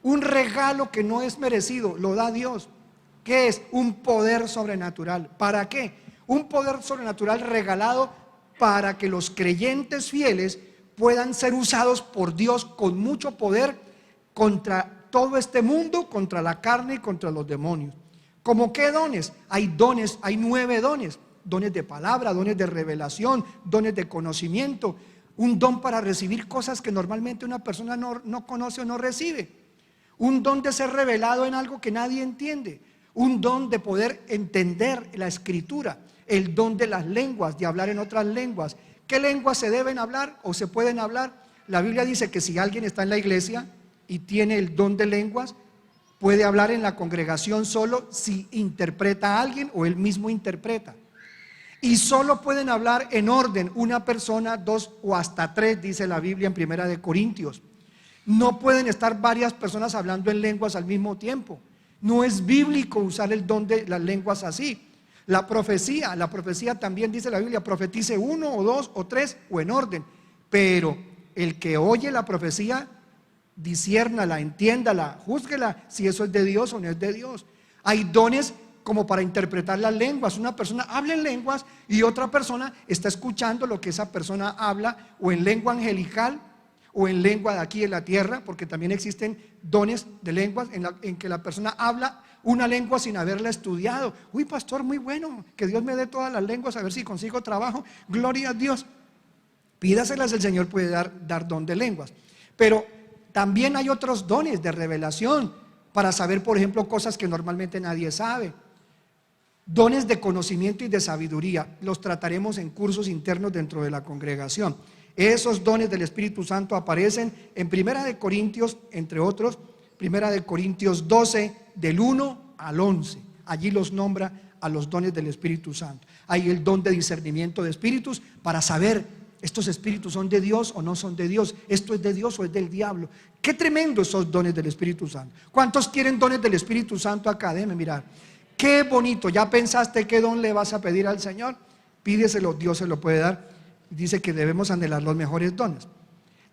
un regalo que no es merecido, lo da Dios. ¿Qué es? Un poder sobrenatural. ¿Para qué? Un poder sobrenatural regalado para que los creyentes fieles puedan ser usados por Dios con mucho poder contra todo este mundo, contra la carne y contra los demonios. ¿Cómo qué dones? Hay dones, hay 9 dones. Dones de palabra, dones de revelación, dones de conocimiento. Un don para recibir cosas que normalmente una persona no conoce o no recibe. Un don de ser revelado en algo que nadie entiende. Un don de poder entender la escritura. El don de las lenguas, de hablar en otras lenguas. ¿Qué lenguas se deben hablar o se pueden hablar? La Biblia dice que si alguien está en la iglesia y tiene el don de lenguas, puede hablar en la congregación solo si interpreta a alguien o él mismo interpreta. Y solo pueden hablar en orden, una persona, 2 o hasta 3, dice la Biblia en Primera de Corintios. No pueden estar varias personas hablando en lenguas al mismo tiempo. No es bíblico usar el don de las lenguas así. La profecía también dice la Biblia, profetice 1 o 2 o 3 o en orden. Pero el que oye la profecía, disciérnala, entiéndala, júzguela si eso es de Dios o no es de Dios. Hay dones como para interpretar las lenguas. Una persona habla en lenguas y otra persona está escuchando lo que esa persona habla, o en lengua angelical o en lengua de aquí de la tierra, porque también existen dones de lenguas en que la persona habla una lengua sin haberla estudiado. Uy, pastor, muy bueno, que Dios me dé todas las lenguas, a ver si consigo trabajo. Gloria a Dios. Pídaselas, el Señor puede dar don de lenguas. Pero también hay otros dones de revelación para saber, por ejemplo, cosas que normalmente nadie sabe. Dones de conocimiento y de sabiduría, los trataremos en cursos internos dentro de la congregación. Esos dones del Espíritu Santo aparecen en Primera de Corintios, entre otros, Primera de Corintios 12, del 1 al 11. Allí los nombra a los dones del Espíritu Santo. Hay el don de discernimiento de espíritus para saber estos espíritus son de Dios o no son de Dios, esto es de Dios o es del diablo. Qué tremendo esos dones del Espíritu Santo. ¿Cuántos quieren dones del Espíritu Santo acá? Déjenme mirar. Qué bonito. ¿Ya pensaste qué don le vas a pedir al Señor? Pídeselo, Dios se lo puede dar. Dice que debemos anhelar los mejores dones.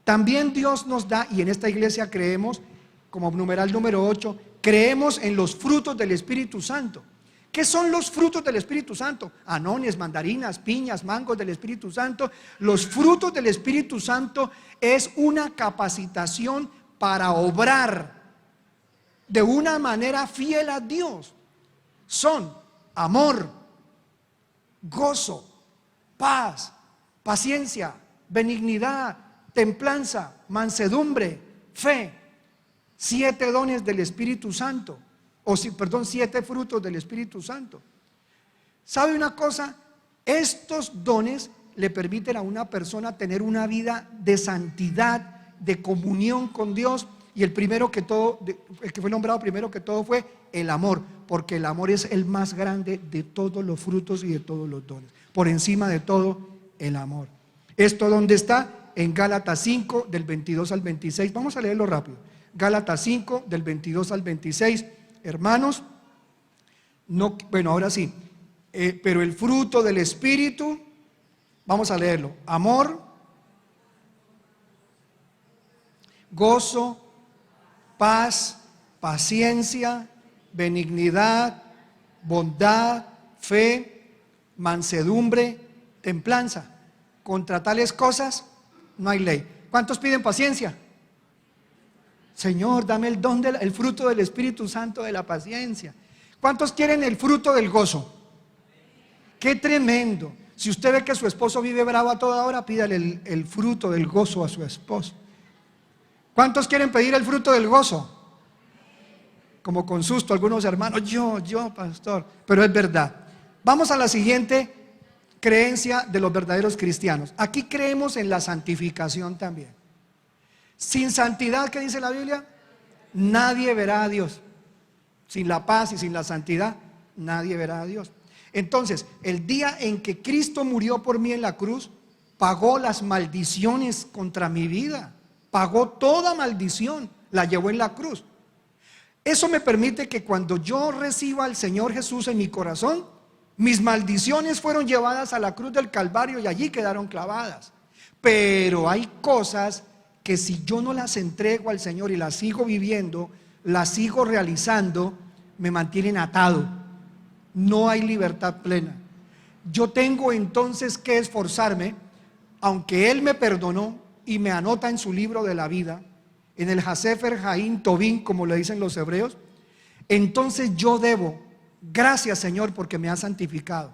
También Dios nos da, y en esta iglesia creemos, como numeral número 8, creemos en los frutos del Espíritu Santo. ¿Qué son los frutos del Espíritu Santo? Anones, mandarinas, piñas, mangos del Espíritu Santo. Los frutos del Espíritu Santo es una capacitación para obrar de una manera fiel a Dios. Son amor, gozo, paz, paciencia, benignidad, templanza, mansedumbre, fe. 7 dones del Espíritu Santo, 7 frutos del Espíritu Santo. ¿Sabe una cosa? Estos dones le permiten a una persona tener una vida de santidad, de comunión con Dios. Y el que fue nombrado primero que todo fue el amor, porque el amor es el más grande de todos los frutos y de todos los dones. Por encima de todo, el amor. ¿Esto dónde está? En Gálatas 5, del 22 al 26. Vamos a leerlo rápido. Gálatas 5, del 22 al 26. Hermanos, ahora sí. Pero el fruto del Espíritu, vamos a leerlo. Amor, gozo, paz, paciencia, benignidad, bondad, fe, mansedumbre, templanza. Contra tales cosas no hay ley. ¿Cuántos piden paciencia? Señor, dame el don el fruto del Espíritu Santo de la paciencia. ¿Cuántos quieren el fruto del gozo? ¡Qué tremendo! Si usted ve que su esposo vive bravo a toda hora, pídale el fruto del gozo a su esposo. ¿Cuántos quieren pedir el fruto del gozo? Como con susto algunos hermanos, yo, pastor, pero es verdad. Vamos a la siguiente creencia de los verdaderos cristianos. Aquí creemos en la santificación también. Sin santidad, ¿qué dice la Biblia? Nadie verá a Dios. Sin la paz y sin la santidad, nadie verá a Dios. Entonces, el día en que Cristo murió por mí en la cruz, pagó las maldiciones contra mi vida. Pagó toda maldición, la llevó en la cruz. Eso me permite que cuando yo reciba al Señor Jesús en mi corazón, mis maldiciones fueron llevadas a la cruz del Calvario y allí quedaron clavadas. Pero hay cosas que si yo no las entrego al Señor y las sigo viviendo, las sigo realizando, me mantienen atado. No hay libertad plena. Yo tengo entonces que esforzarme, aunque Él me perdonó y me anota en su libro de la vida, en el Hasefer Haim Tobin, como le dicen los hebreos, entonces yo debo, gracias Señor porque me has santificado.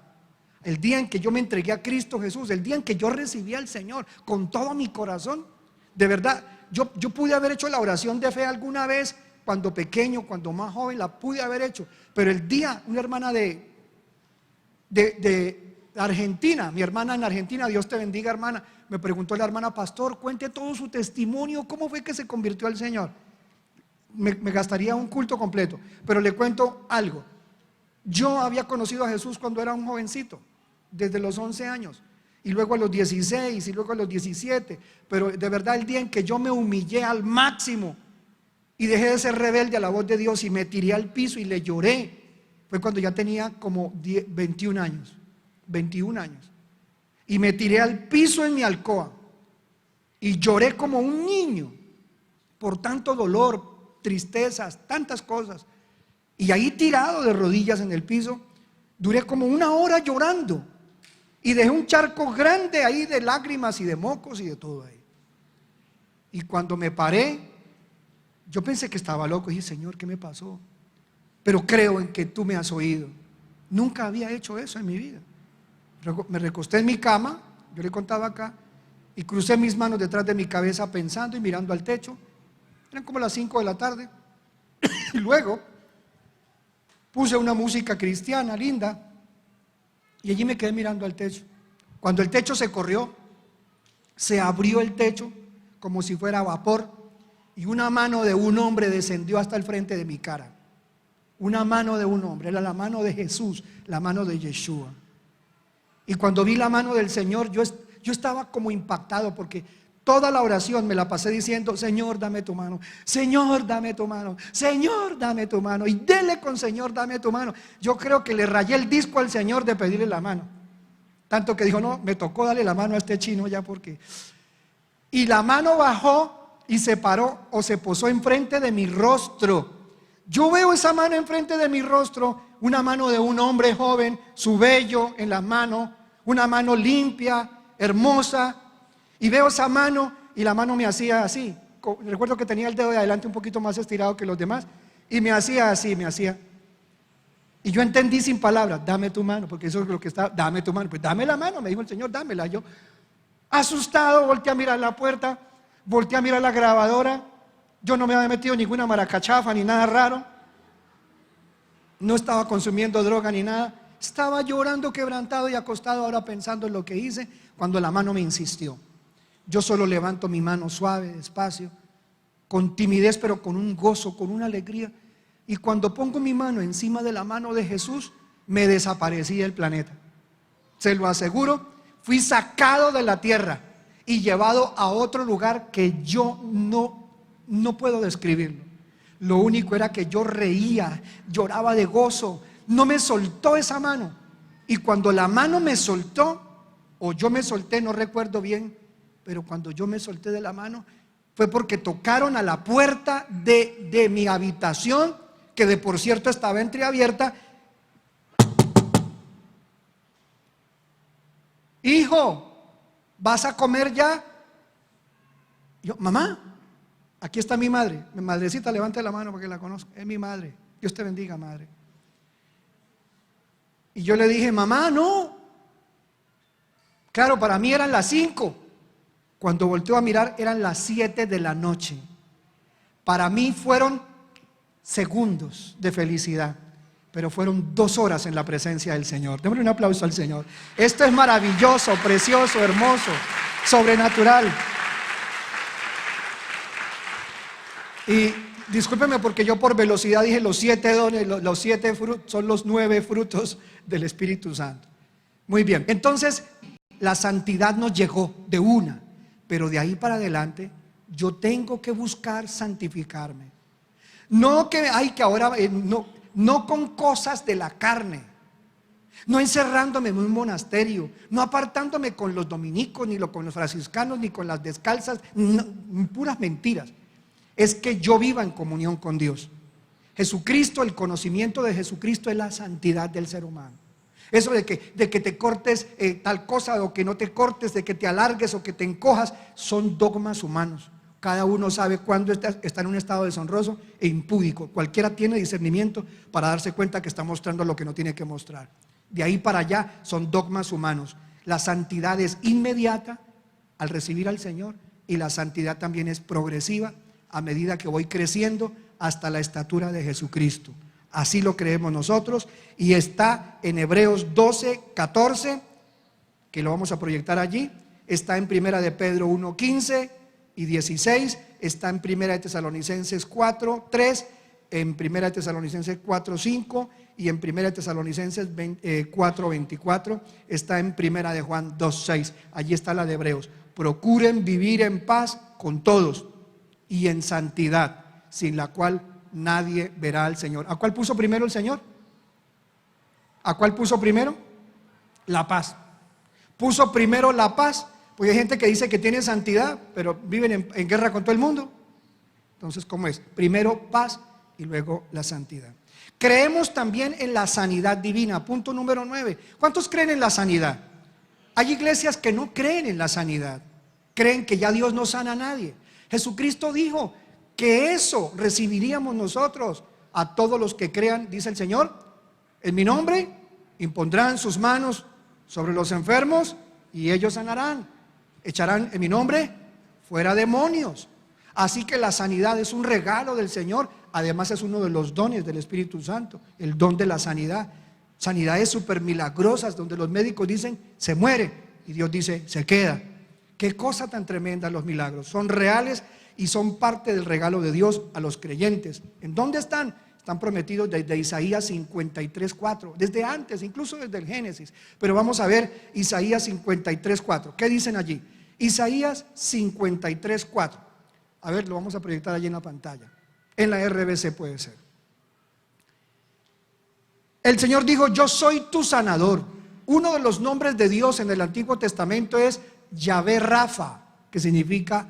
El día en que yo me entregué a Cristo Jesús, el día en que yo recibí al Señor con todo mi corazón, de verdad, yo pude haber hecho la oración de fe alguna vez, cuando pequeño, cuando más joven, la pude haber hecho. Pero el día, una hermana de Argentina, mi hermana en Argentina, Dios te bendiga hermana, me preguntó la hermana, pastor, cuente todo su testimonio, ¿cómo fue que se convirtió al Señor? Me gastaría un culto completo, pero le cuento algo. Yo había conocido a Jesús cuando era un jovencito, desde los 11 años, y luego a los 16, y luego a los 17, pero de verdad el día en que yo me humillé al máximo y dejé de ser rebelde a la voz de Dios y me tiré al piso y le lloré, fue cuando ya tenía como 21 años, y me tiré al piso en mi alcoba y lloré como un niño por tanto dolor, tristezas, tantas cosas, y ahí tirado de rodillas en el piso, duré como 1 hora llorando y dejé un charco grande ahí de lágrimas y de mocos y de todo ahí. Y cuando me paré, yo pensé que estaba loco y dije, Señor, ¿qué me pasó? Pero creo en que tú me has oído. Nunca había hecho eso en mi vida. Me recosté en mi cama, yo le contaba acá, y crucé mis manos detrás de mi cabeza pensando y mirando al techo. Eran como las 5 de la tarde. Y luego puse una música cristiana linda y allí me quedé mirando al techo. Cuando el techo se corrió, se abrió el techo como si fuera vapor y una mano de un hombre descendió hasta el frente de mi cara. Una mano de un hombre, era la mano de Jesús, la mano de Yeshua. Y cuando vi la mano del Señor, yo estaba como impactado porque toda la oración me la pasé diciendo, Señor, dame tu mano, Señor, dame tu mano, Señor, dame tu mano, y dele con Señor, dame tu mano. Yo creo que le rayé el disco al Señor de pedirle la mano, tanto que dijo, no, me tocó darle la mano a este chino ya porque... Y la mano bajó y se paró o se posó enfrente de mi rostro. Yo veo esa mano enfrente de mi rostro, una mano de un hombre joven, su vello en las manos, una mano limpia, hermosa, y veo esa mano y la mano me hacía así. Recuerdo que tenía el dedo de adelante un poquito más estirado que los demás y me hacía así, me hacía. Y yo entendí sin palabras, dame tu mano, porque eso es lo que está, dame tu mano. Pues dame la mano, me dijo el Señor, dámela. Yo, asustado, volteé a mirar la puerta, volteé a mirar la grabadora. Yo no me había metido ninguna maracachafa ni nada raro. No estaba consumiendo droga ni nada. Estaba llorando quebrantado y acostado ahora pensando en lo que hice cuando la mano me insistió. Yo solo levanto mi mano suave, despacio, con timidez pero con un gozo, con una alegría. Y cuando pongo mi mano encima de la mano de Jesús, me desaparecí del planeta. Se lo aseguro, fui sacado de la tierra y llevado a otro lugar que yo no puedo describirlo. Lo único era que yo reía, lloraba de gozo. No me soltó esa mano. Y cuando la mano me soltó, o yo me solté, no recuerdo bien, pero cuando yo me solté de la mano, fue porque tocaron a la puerta de mi habitación, que de por cierto estaba entreabierta. Hijo, ¿vas a comer ya? Yo, mamá, aquí está mi madre. Mi madrecita, levante la mano porque la conozco. Es mi madre. Dios te bendiga, madre. Y yo le dije, mamá, no. Claro, para mí eran las 5. Cuando volteó a mirar eran las 7 de la noche. Para mí fueron segundos de felicidad, pero fueron 2 horas en la presencia del Señor. Démosle un aplauso al Señor. Esto es maravilloso, precioso, hermoso, sobrenatural. Y discúlpeme porque yo por velocidad dije los 7 dones, los 7 frutos, son los 9 frutos del Espíritu Santo. Muy bien, entonces la santidad nos llegó de una, pero de ahí para adelante yo tengo que buscar santificarme. No que hay que ahora, no con cosas de la carne, no encerrándome en un monasterio, no apartándome con los dominicos, ni con los franciscanos, ni con las descalzas, no, puras mentiras. Es que yo viva en comunión con Dios. Jesucristo, el conocimiento de Jesucristo es la santidad del ser humano. Eso de que te cortes tal cosa o que no te cortes, de que te alargues o que te encojas, son dogmas humanos. Cada uno sabe cuándo está en un estado deshonroso e impúdico. Cualquiera tiene discernimiento para darse cuenta que está mostrando lo que no tiene que mostrar. De ahí para allá son dogmas humanos. La santidad es inmediata al recibir al Señor, y la santidad también es progresiva a medida que voy creciendo hasta la estatura de Jesucristo. Así lo creemos nosotros, y está en Hebreos 12, 14, que lo vamos a proyectar allí. Está en Primera de Pedro 1, 15 y 16. Está en Primera de Tesalonicenses 4, 3, en Primera de Tesalonicenses 4, 5 y en Primera de Tesalonicenses 4, 24. Está en Primera de Juan 2, 6. Allí está la de Hebreos. Procuren vivir en paz con todos y en santidad, sin la cual nadie verá al Señor. ¿A cuál puso primero el Señor? ¿A cuál puso primero? La paz. Puso primero la paz, porque hay gente que dice que tiene santidad, pero viven en guerra con todo el mundo. Entonces, ¿cómo es? Primero paz y luego la santidad. Creemos también en la sanidad divina. Punto número 9. ¿Cuántos creen en la sanidad? Hay iglesias que no creen en la sanidad. Creen que ya Dios no sana a nadie. Jesucristo dijo que eso recibiríamos nosotros a todos los que crean, dice el Señor, en mi nombre impondrán sus manos sobre los enfermos y ellos sanarán, echarán en mi nombre fuera demonios. Así que la sanidad es un regalo del Señor, además es uno de los dones del Espíritu Santo, el don de la sanidad. Sanidades súper milagrosas donde los médicos dicen se muere y Dios dice se queda. Qué cosa tan tremenda los milagros, son reales y son parte del regalo de Dios a los creyentes. ¿En dónde están? Están prometidos desde Isaías 53, 4, desde antes, incluso desde el Génesis. Pero vamos a ver Isaías 53, 4. ¿Qué dicen allí? Isaías 53, 4. A ver, lo vamos a proyectar allí en la pantalla. En la RBC puede ser. El Señor dijo, yo soy tu sanador. Uno de los nombres de Dios en el Antiguo Testamento es Yahvé Rafa, que significa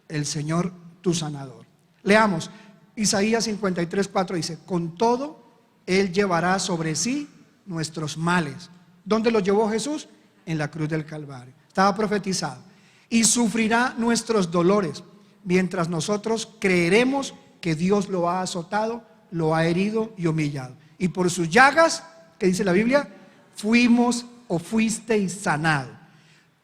el Señor tu sanador. Leamos, Isaías 53, 4 dice, con todo Él llevará sobre sí nuestros males. ¿Dónde los llevó Jesús? En la cruz del Calvario. Estaba profetizado. Y sufrirá nuestros dolores, mientras nosotros creeremos que Dios lo ha azotado, lo ha herido y humillado. Y por sus llagas, ¿qué dice la Biblia? Fuimos o fuisteis sanados.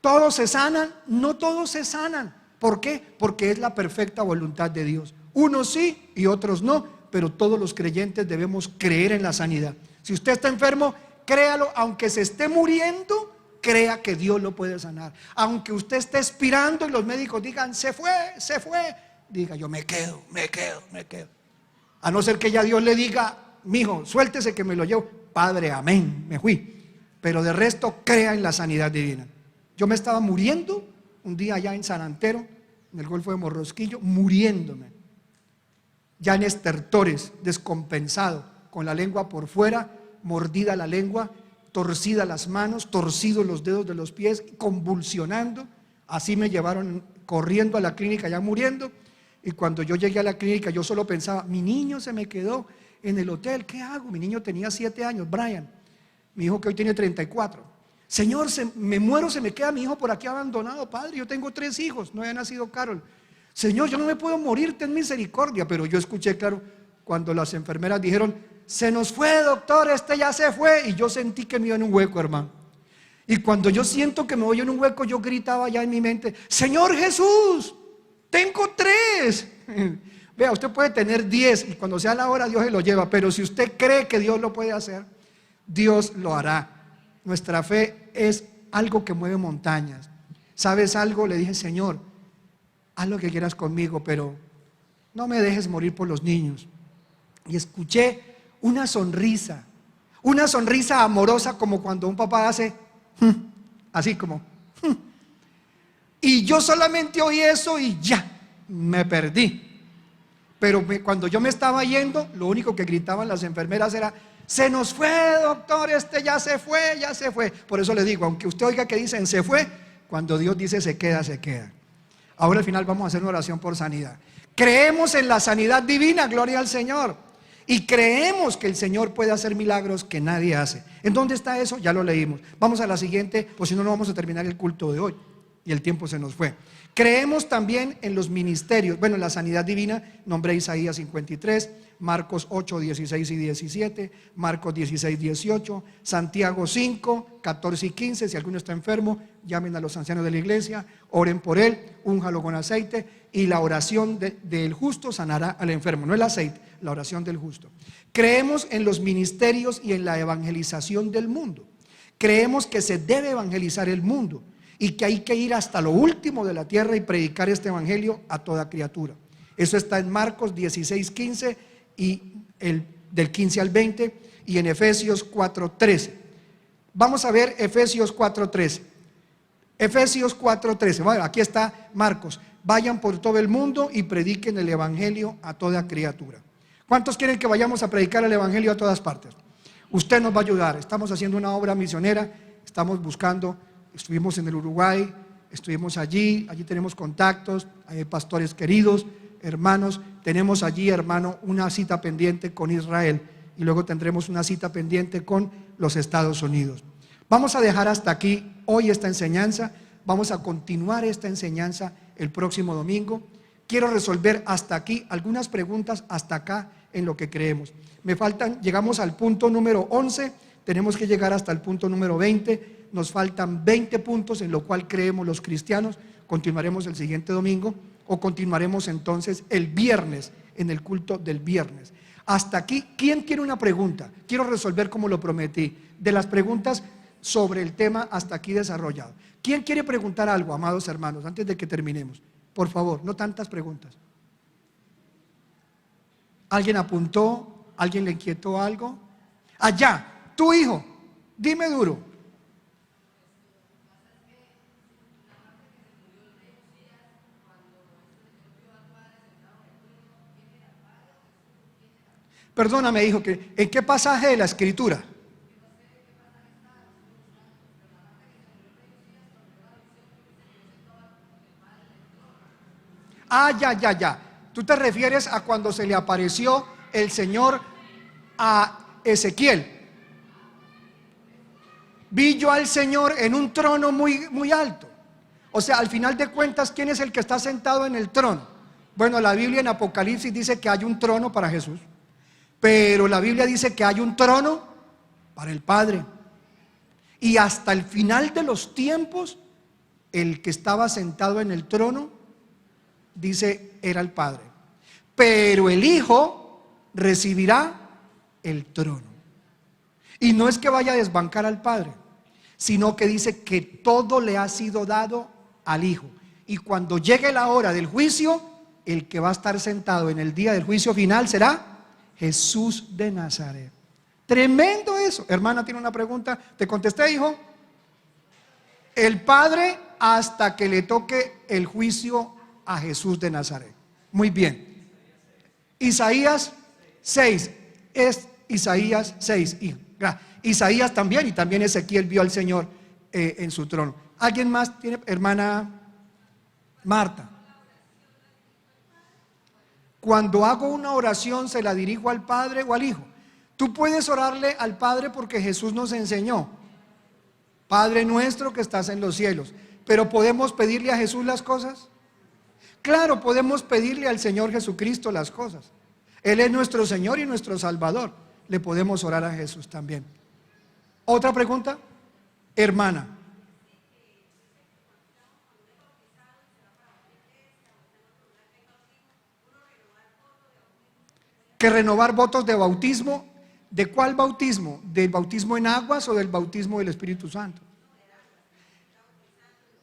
¿Todos se sanan? No todos se sanan. ¿Por qué? Porque es la perfecta voluntad de Dios. Unos sí y otros no, pero todos los creyentes debemos creer en la sanidad. Si usted está enfermo, créalo, aunque se esté muriendo, crea que Dios lo puede sanar. Aunque usted esté expirando y los médicos digan, se fue, diga, yo me quedo. A no ser que ya Dios le diga, mijo, suéltese que me lo llevo. Padre, amén, me fui. Pero de resto, crea en la sanidad divina. Yo me estaba muriendo un día allá en San Antero, en el Golfo de Morrosquillo, muriéndome. Ya en estertores, descompensado, con la lengua por fuera, mordida la lengua, torcida las manos, torcidos los dedos de los pies, convulsionando. Así me llevaron corriendo a la clínica, ya muriendo. Y cuando yo llegué a la clínica, yo solo pensaba, mi niño se me quedó en el hotel, ¿qué hago? Mi niño tenía 7 años, Brian, mi hijo que hoy tiene 34. Señor, me muero, se me queda mi hijo por aquí abandonado, Padre, yo tengo 3 hijos, no había nacido Carol. Señor, yo no me puedo morir, ten misericordia. Pero yo escuché claro cuando las enfermeras dijeron, se nos fue, doctor, este ya se fue. Y yo sentí que me iba en un hueco, hermano. Y cuando yo siento que me voy en un hueco, yo gritaba ya en mi mente, Señor Jesús, tengo 3. Vea, usted puede tener 10 y cuando sea la hora Dios se lo lleva. Pero si usted cree que Dios lo puede hacer, Dios lo hará. Nuestra fe es algo que mueve montañas. ¿Sabes algo? Le dije, Señor, haz lo que quieras conmigo, pero no me dejes morir por los niños. Y escuché una sonrisa amorosa, como cuando un papá hace así como y yo solamente oí eso y ya me perdí. Pero cuando yo me estaba yendo, lo único que gritaban las enfermeras era, se nos fue, doctor, este ya se fue, ya se fue. Por eso le digo, aunque usted oiga que dicen se fue, cuando Dios dice se queda, se queda. Ahora al final vamos a hacer una oración por sanidad. Creemos en la sanidad divina, gloria al Señor. Y creemos que el Señor puede hacer milagros que nadie hace. ¿En dónde está eso? Ya lo leímos. Vamos a la siguiente, pues si no, no vamos a terminar el culto de hoy. Y el tiempo se nos fue. Creemos también en los ministerios. Bueno, en la sanidad divina, nombré Isaías 53, Marcos 8, 16 y 17, Marcos 16, 18, Santiago 5, 14 y 15. Si alguno está enfermo, llamen a los ancianos de la iglesia, oren por él, únjalo con aceite. Y la oración del justo sanará al enfermo. No el aceite, la oración del justo. Creemos en los ministerios y en la evangelización del mundo. Creemos que se debe evangelizar el mundo y que hay que ir hasta lo último de la tierra y predicar este evangelio a toda criatura. Eso está en Marcos 16, 15 y del 15 al 20 y en Efesios 4, 13. Vamos a ver Efesios 4, 13. Efesios 4, 13. Bueno, aquí está Marcos. Vayan por todo el mundo y prediquen el evangelio a toda criatura. ¿Cuántos quieren que vayamos a predicar el evangelio a todas partes? Usted nos va a ayudar. Estamos haciendo una obra misionera. Estamos buscando. Estuvimos en el Uruguay, estuvimos allí tenemos contactos, hay pastores queridos, hermanos. Tenemos allí, hermano, una cita pendiente con Israel y luego tendremos una cita pendiente con los Estados Unidos. Vamos a dejar hasta aquí hoy esta enseñanza. Vamos a continuar esta enseñanza el próximo domingo. Quiero resolver hasta aquí algunas preguntas hasta acá en lo que creemos. Me faltan, llegamos al punto número 11, tenemos que llegar hasta el punto número 20. Nos faltan 20 puntos en lo cual creemos los cristianos. Continuaremos el siguiente domingo o continuaremos entonces el viernes, en el culto del viernes. Hasta aquí, ¿quién quiere una pregunta? Quiero resolver como lo prometí, de las preguntas sobre el tema hasta aquí desarrollado. ¿Quién quiere preguntar algo, amados hermanos, antes de que terminemos? Por favor, no tantas preguntas. ¿Alguien apuntó? ¿Alguien le inquietó algo? Allá, tu hijo, dime duro. Perdóname, hijo, ¿en qué pasaje de la Escritura? Ya. Tú te refieres a cuando se le apareció el Señor a Ezequiel. Vi yo al Señor en un trono muy, muy alto. O sea, al final de cuentas, ¿quién es el que está sentado en el trono? Bueno, la Biblia en Apocalipsis dice que hay un trono para Jesús. Pero la Biblia dice que hay un trono para el Padre. Y hasta el final de los tiempos, el que estaba sentado en el trono, dice, era el Padre. Pero el Hijo recibirá el trono. Y no es que vaya a desbancar al Padre, sino que dice que todo le ha sido dado al Hijo. Y cuando llegue la hora del juicio, el que va a estar sentado en el día del juicio final será Jesús de Nazaret. Tremendo eso. Hermana, tiene una pregunta. ¿Te contesté, hijo? El Padre hasta que le toque el juicio a Jesús de Nazaret. Muy bien. Isaías 6. Es Isaías 6. Isaías también, y también Ezequiel vio al Señor en su trono. ¿Alguien más tiene, hermana Marta. Cuando hago una oración, ¿se la dirijo al Padre o al Hijo? Tú puedes orarle al Padre porque Jesús nos enseñó: Padre nuestro que estás en los cielos. Pero ¿podemos pedirle a Jesús las cosas? Claro, podemos pedirle al Señor Jesucristo las cosas. Él es nuestro Señor y nuestro Salvador. Le podemos orar a Jesús también. ¿Otra pregunta? Hermana. Que renovar votos de bautismo. ¿De cuál bautismo? ¿Del bautismo en aguas o del bautismo del Espíritu Santo?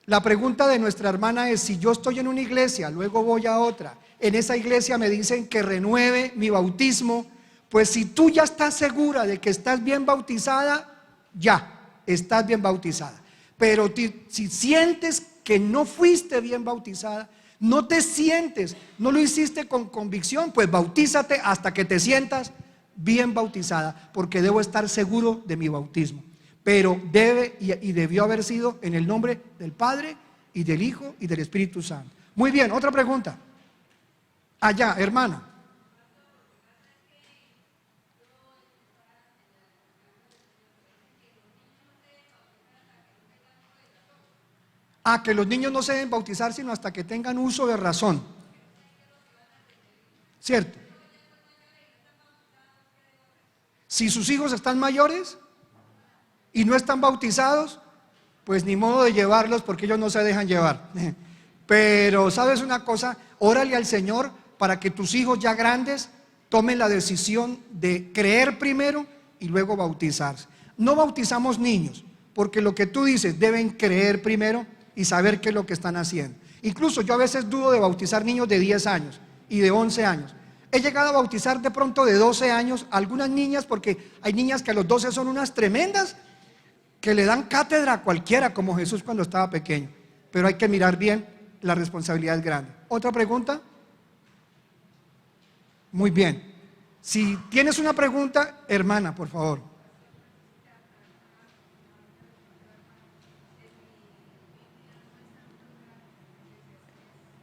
La pregunta de nuestra hermana es: si yo estoy en una iglesia, luego voy a otra, en esa iglesia me dicen que renueve mi bautismo, pues si tú ya estás segura de que estás bien bautizada, ya estás bien bautizada. Pero si sientes que no fuiste bien bautizada, no te sientes, no lo hiciste con convicción, pues bautízate hasta que te sientas bien bautizada, porque debo estar seguro de mi bautismo. Pero debe y debió haber sido en el nombre del Padre y del Hijo y del Espíritu Santo. Muy bien, otra pregunta. Allá, hermana. Que los niños no se deben bautizar sino hasta que tengan uso de razón. ¿Cierto? Si sus hijos están mayores y no están bautizados, pues ni modo de llevarlos porque ellos no se dejan llevar. Pero ¿sabes una cosa? Órale al Señor para que tus hijos ya grandes tomen la decisión de creer primero y luego bautizarse. No bautizamos niños, porque lo que tú dices, deben creer primero y saber qué es lo que están haciendo. Incluso yo a veces dudo de bautizar niños de 10 años y de 11 años. He llegado a bautizar de pronto de 12 años algunas niñas, porque hay niñas que a los 12 son unas tremendas, que le dan cátedra a cualquiera, como Jesús cuando estaba pequeño. Pero hay que mirar bien, la responsabilidad es grande. ¿Otra pregunta? Muy bien. Si tienes una pregunta, hermana, por favor.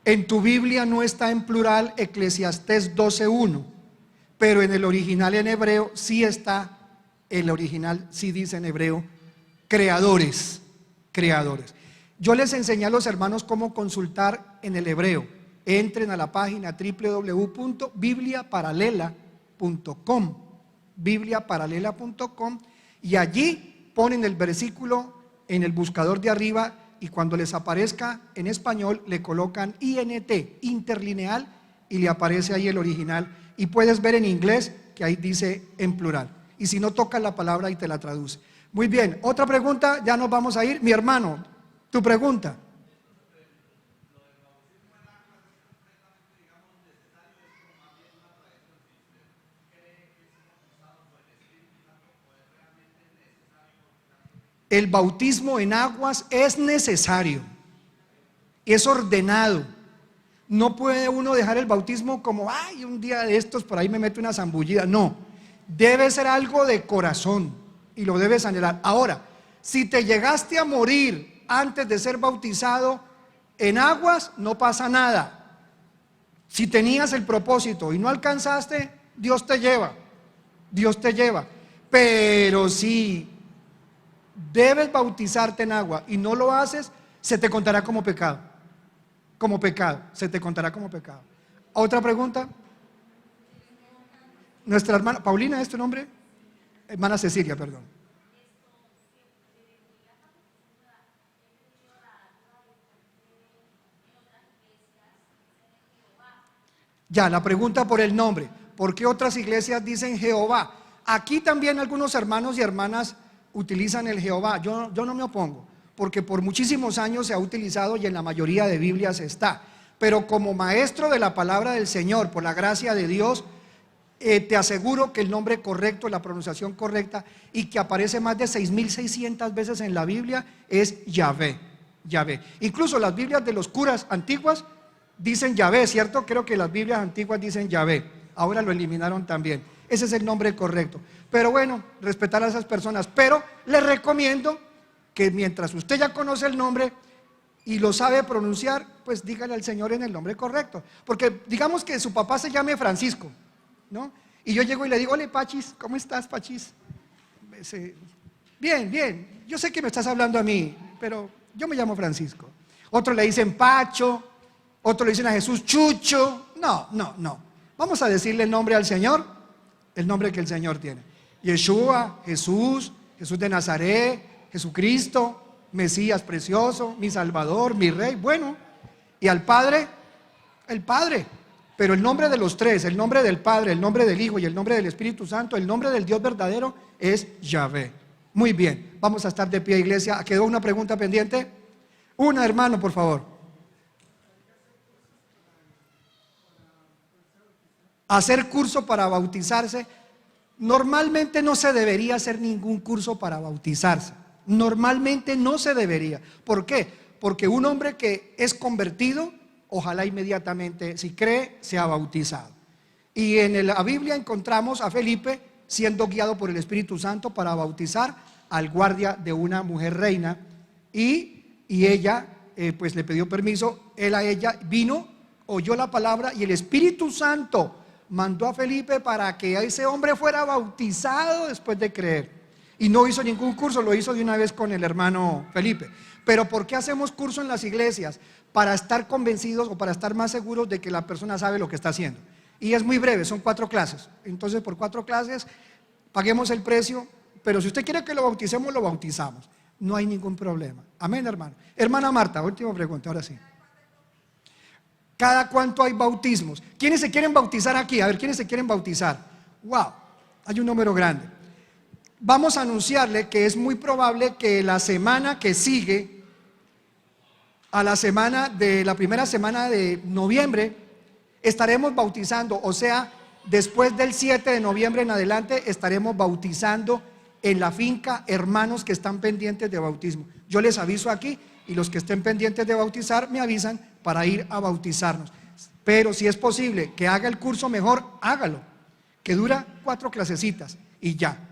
En tu Biblia no está en plural Eclesiastés 12:1, pero en el original en hebreo sí está, el original sí dice en hebreo, creadores, creadores. Yo les enseñé a los hermanos cómo consultar en el hebreo. Entren a la página www.bibliaparalela.com, bibliaparalela.com, y allí ponen el versículo en el buscador de arriba, y cuando les aparezca en español le colocan INT, interlineal, y le aparece ahí el original, y puedes ver en inglés que ahí dice en plural, y si no, tocas la palabra y te la traduce. Muy bien, otra pregunta, ya nos vamos a ir. Mi hermano, tu pregunta. El bautismo en aguas es necesario, es ordenado. No puede uno dejar el bautismo como, ay, un día de estos por ahí me meto una zambullida. No, debe ser algo de corazón y lo debes anhelar. Ahora, si te llegaste a morir antes de ser bautizado en aguas, no pasa nada. Si tenías el propósito y no alcanzaste, Dios te lleva, Dios te lleva. Pero si debes bautizarte en agua y no lo haces, se te contará como pecado. Como pecado, se te contará como pecado. ¿Otra pregunta? Nuestra hermana, Paulina, ¿es tu nombre? Hermana Cecilia, perdón. Ya, la pregunta por el nombre. ¿Por qué otras iglesias dicen Jehová? Aquí también algunos hermanos y hermanas utilizan el Jehová. Yo no me opongo, porque por muchísimos años se ha utilizado y en la mayoría de Biblias está. Pero como maestro de la palabra del Señor, por la gracia de Dios, te aseguro que el nombre correcto, la pronunciación correcta, y que aparece más de 6.600 veces en la Biblia, es Yahvé. Yahvé. Incluso las Biblias de los curas antiguas dicen Yahvé, ¿cierto? Creo que las Biblias antiguas dicen Yahvé. Ahora lo eliminaron también. Ese es el nombre correcto. Pero bueno, respetar a esas personas. Pero les recomiendo que mientras usted ya conoce el nombre y lo sabe pronunciar, pues dígale al Señor en el nombre correcto. Porque digamos que su papá se llame Francisco, ¿no? Y yo llego y le digo: hola Pachis, ¿cómo estás, Pachis? Bien, bien, yo sé que me estás hablando a mí, pero yo me llamo Francisco. Otros le dicen Pacho, otros le dicen a Jesús Chucho. No. Vamos a decirle el nombre al Señor, el nombre que el Señor tiene: Yeshua, Jesús, Jesús de Nazaret, Jesucristo, Mesías precioso, mi Salvador, mi Rey. Bueno, y al Padre, el Padre. Pero el nombre de los tres, el nombre del Padre, el nombre del Hijo y el nombre del Espíritu Santo, el nombre del Dios verdadero es Yahvé. Muy bien, vamos a estar de pie, iglesia. ¿Quedó una pregunta pendiente? Una, hermano, por favor. Hacer curso para bautizarse. Normalmente no se debería hacer ningún curso para bautizarse. Normalmente no se debería. ¿Por qué? Porque un hombre que es convertido, ojalá inmediatamente, si cree, sea bautizado. Y en la Biblia encontramos a Felipe siendo guiado por el Espíritu Santo para bautizar al guardia de una mujer reina, y ella pues le pidió permiso. Él a ella vino, oyó la palabra, y el Espíritu Santo mandó a Felipe para que ese hombre fuera bautizado después de creer. Y no hizo ningún curso, lo hizo de una vez con el hermano Felipe. Pero ¿por qué hacemos curso en las iglesias? Para estar convencidos o para estar más seguros de que la persona sabe lo que está haciendo. Y es muy breve, son 4 clases. Entonces por 4 clases paguemos el precio, pero si usted quiere que lo bauticemos, lo bautizamos. No hay ningún problema. Amén, hermano. Hermana Marta, última pregunta, ahora sí. ¿Cada cuánto hay bautismos? ¿Quiénes se quieren bautizar aquí? A ver, ¿quiénes se quieren bautizar? Wow, hay un número grande. Vamos a anunciarle que es muy probable que la semana que sigue a la semana de la primera semana de noviembre estaremos bautizando, o sea, después del 7 de noviembre en adelante estaremos bautizando en la finca hermanos que están pendientes de bautismo. Yo les aviso aquí, y los que estén pendientes de bautizar me avisan para ir a bautizarnos. Pero si es posible que haga el curso, mejor hágalo, que dura 4 clasecitas y ya.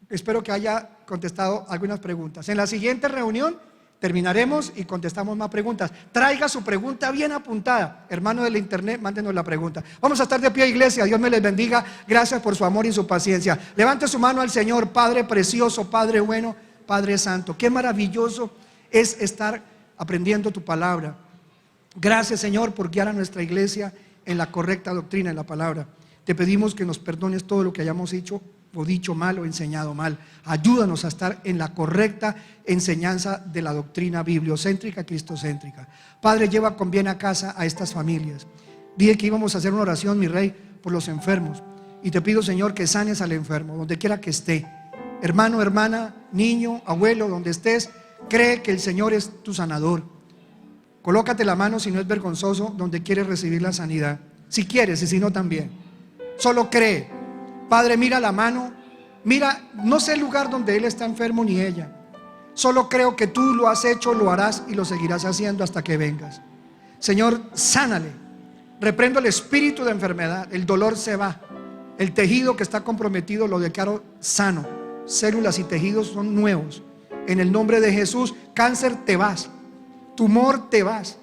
Espero que haya contestado algunas preguntas. En la siguiente reunión terminaremos y contestamos más preguntas. Traiga su pregunta bien apuntada. Hermano del internet, mándenos la pregunta. Vamos a estar de pie, iglesia. Dios me les bendiga. Gracias por su amor y su paciencia. Levante su mano al Señor. Padre precioso, Padre bueno, Padre santo. Qué maravilloso es estar aprendiendo tu palabra. Gracias, Señor, por guiar a nuestra iglesia en la correcta doctrina, en la palabra. Te pedimos que nos perdones todo lo que hayamos hecho o dicho mal o enseñado mal. Ayúdanos a estar en la correcta enseñanza de la doctrina bibliocéntrica, cristocéntrica. Padre, lleva con bien a casa a estas familias. Dije que íbamos a hacer una oración, mi Rey, por los enfermos. Y te pido, Señor, que sanes al enfermo, donde quiera que esté. Hermano, hermana, niño, abuelo, donde estés, cree que el Señor es tu sanador. Colócate la mano, si no es vergonzoso, donde quieres recibir la sanidad. Si quieres y si no también. Solo cree. Padre, mira la mano, mira, no sé el lugar donde él está enfermo ni ella. Solo creo que tú lo has hecho, lo harás y lo seguirás haciendo hasta que vengas. Señor, sánale. Reprendo el espíritu de enfermedad. El dolor se va. El tejido que está comprometido lo declaro sano. Células y tejidos son nuevos. En el nombre de Jesús, cáncer, te vas. Tumor, te vas.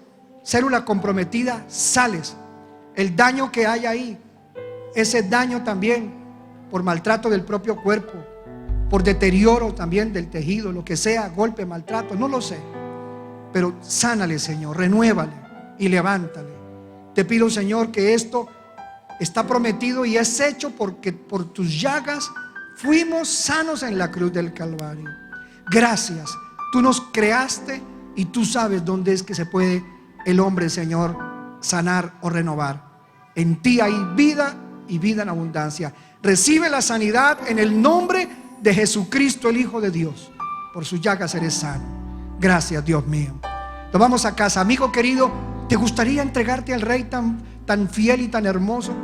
Célula comprometida, sales. El daño que hay ahí, ese daño también por maltrato del propio cuerpo, por deterioro también del tejido, lo que sea, golpe, maltrato, no lo sé, pero sánale, Señor, renuévale y levántale. Te pido, Señor, que esto está prometido y es hecho porque por tus llagas fuimos sanos en la cruz del Calvario. Gracias, tú nos creaste y tú sabes dónde es que se puede el hombre, Señor, sanar o renovar. En ti hay vida y vida en abundancia. Recibe la sanidad en el nombre de Jesucristo, el Hijo de Dios. Por sus llagas eres sano. Gracias, Dios mío. Nos vamos a casa. Amigo querido, ¿te gustaría entregarte al Rey tan fiel y tan hermoso?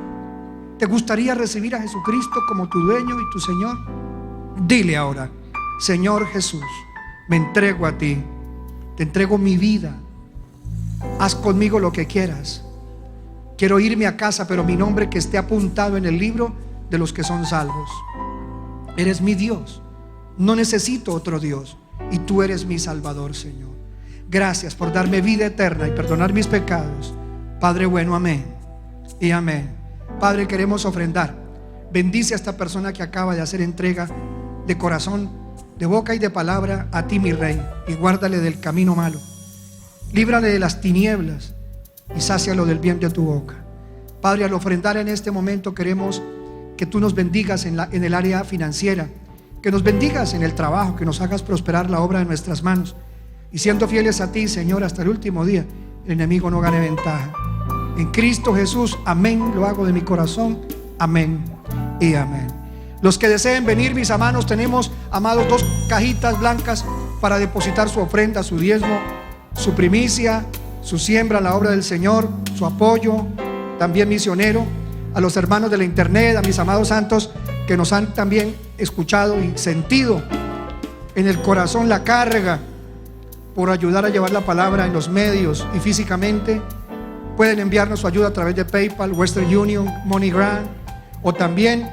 ¿Te gustaría recibir a Jesucristo como tu dueño y tu Señor? Dile ahora: Señor Jesús, me entrego a ti. Te entrego mi vida. Haz conmigo lo que quieras. Quiero irme a casa, pero mi nombre que esté apuntado en el libro de los que son salvos. Eres mi Dios. No necesito otro Dios. Y tú eres mi Salvador, Señor. Gracias por darme vida eterna y perdonar mis pecados. Padre bueno, amén y amén. Padre, queremos ofrendar. Bendice a esta persona que acaba de hacer entrega de corazón, de boca y de palabra a ti, mi Rey, y guárdale del camino malo. Líbrale de las tinieblas y sácialo del bien de tu boca. Padre, al ofrendar en este momento queremos que tú nos bendigas en el área financiera, que nos bendigas en el trabajo, que nos hagas prosperar la obra de nuestras manos. Y siendo fieles a ti, Señor, hasta el último día, el enemigo no gane ventaja. En Cristo Jesús, amén, lo hago de mi corazón, amén y amén. Los que deseen venir, mis amados, tenemos, amados, 2 cajitas blancas para depositar su ofrenda, su diezmo, su primicia, su siembra a la obra del Señor, su apoyo, también misionero. A los hermanos de la internet, a mis amados santos que nos han también escuchado y sentido en el corazón la carga por ayudar a llevar la palabra en los medios y físicamente, pueden enviarnos su ayuda a través de PayPal, Western Union, MoneyGram, o también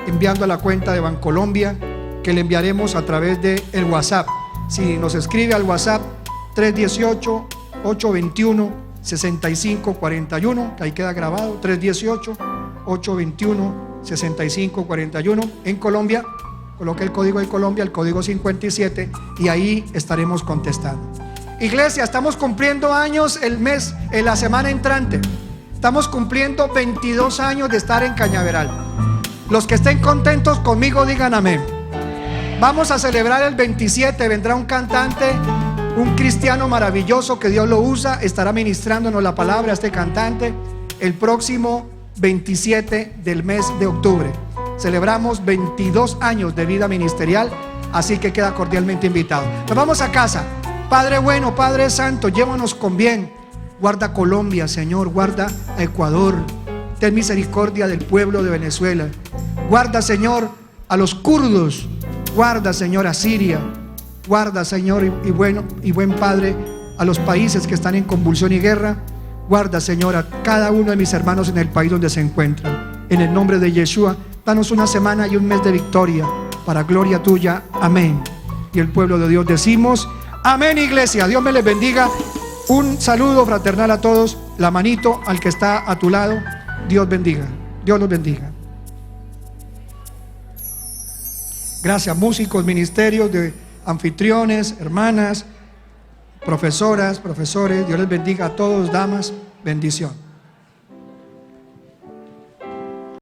enviando a la cuenta de Bancolombia, que le enviaremos a través de el WhatsApp. Si nos escribe al WhatsApp 318-821-6541, que ahí queda grabado, 318-821-6541. En Colombia, coloque el código de Colombia, el código 57, y ahí estaremos contestando. Iglesia, estamos cumpliendo años en la semana entrante. Estamos cumpliendo 22 años de estar en Cañaveral. Los que estén contentos conmigo digan amén. Vamos a celebrar el 27, vendrá un cantante, un cristiano maravilloso que Dios lo usa, estará ministrándonos la palabra a este cantante el próximo 27 del mes de octubre. Celebramos 22 años de vida ministerial, así que queda cordialmente invitado. Nos vamos a casa. Padre bueno, Padre santo, llévanos con bien. Guarda Colombia, Señor, guarda a Ecuador. Ten misericordia del pueblo de Venezuela. Guarda, Señor, a los kurdos. Guarda, Señor, a Siria. Guarda, Señor, y buen Padre, a los países que están en convulsión y guerra. Guarda, Señor, a cada uno de mis hermanos en el país donde se encuentran. En el nombre de Yeshua, danos una semana y un mes de victoria, para gloria tuya. Amén. Y el pueblo de Dios decimos amén, iglesia. Dios me les bendiga. Un saludo fraternal a todos. La manito al que está a tu lado. Dios bendiga. Dios los bendiga. Gracias, músicos, ministerios, de anfitriones, hermanas, profesoras, profesores. Dios les bendiga a todos, damas. Bendición.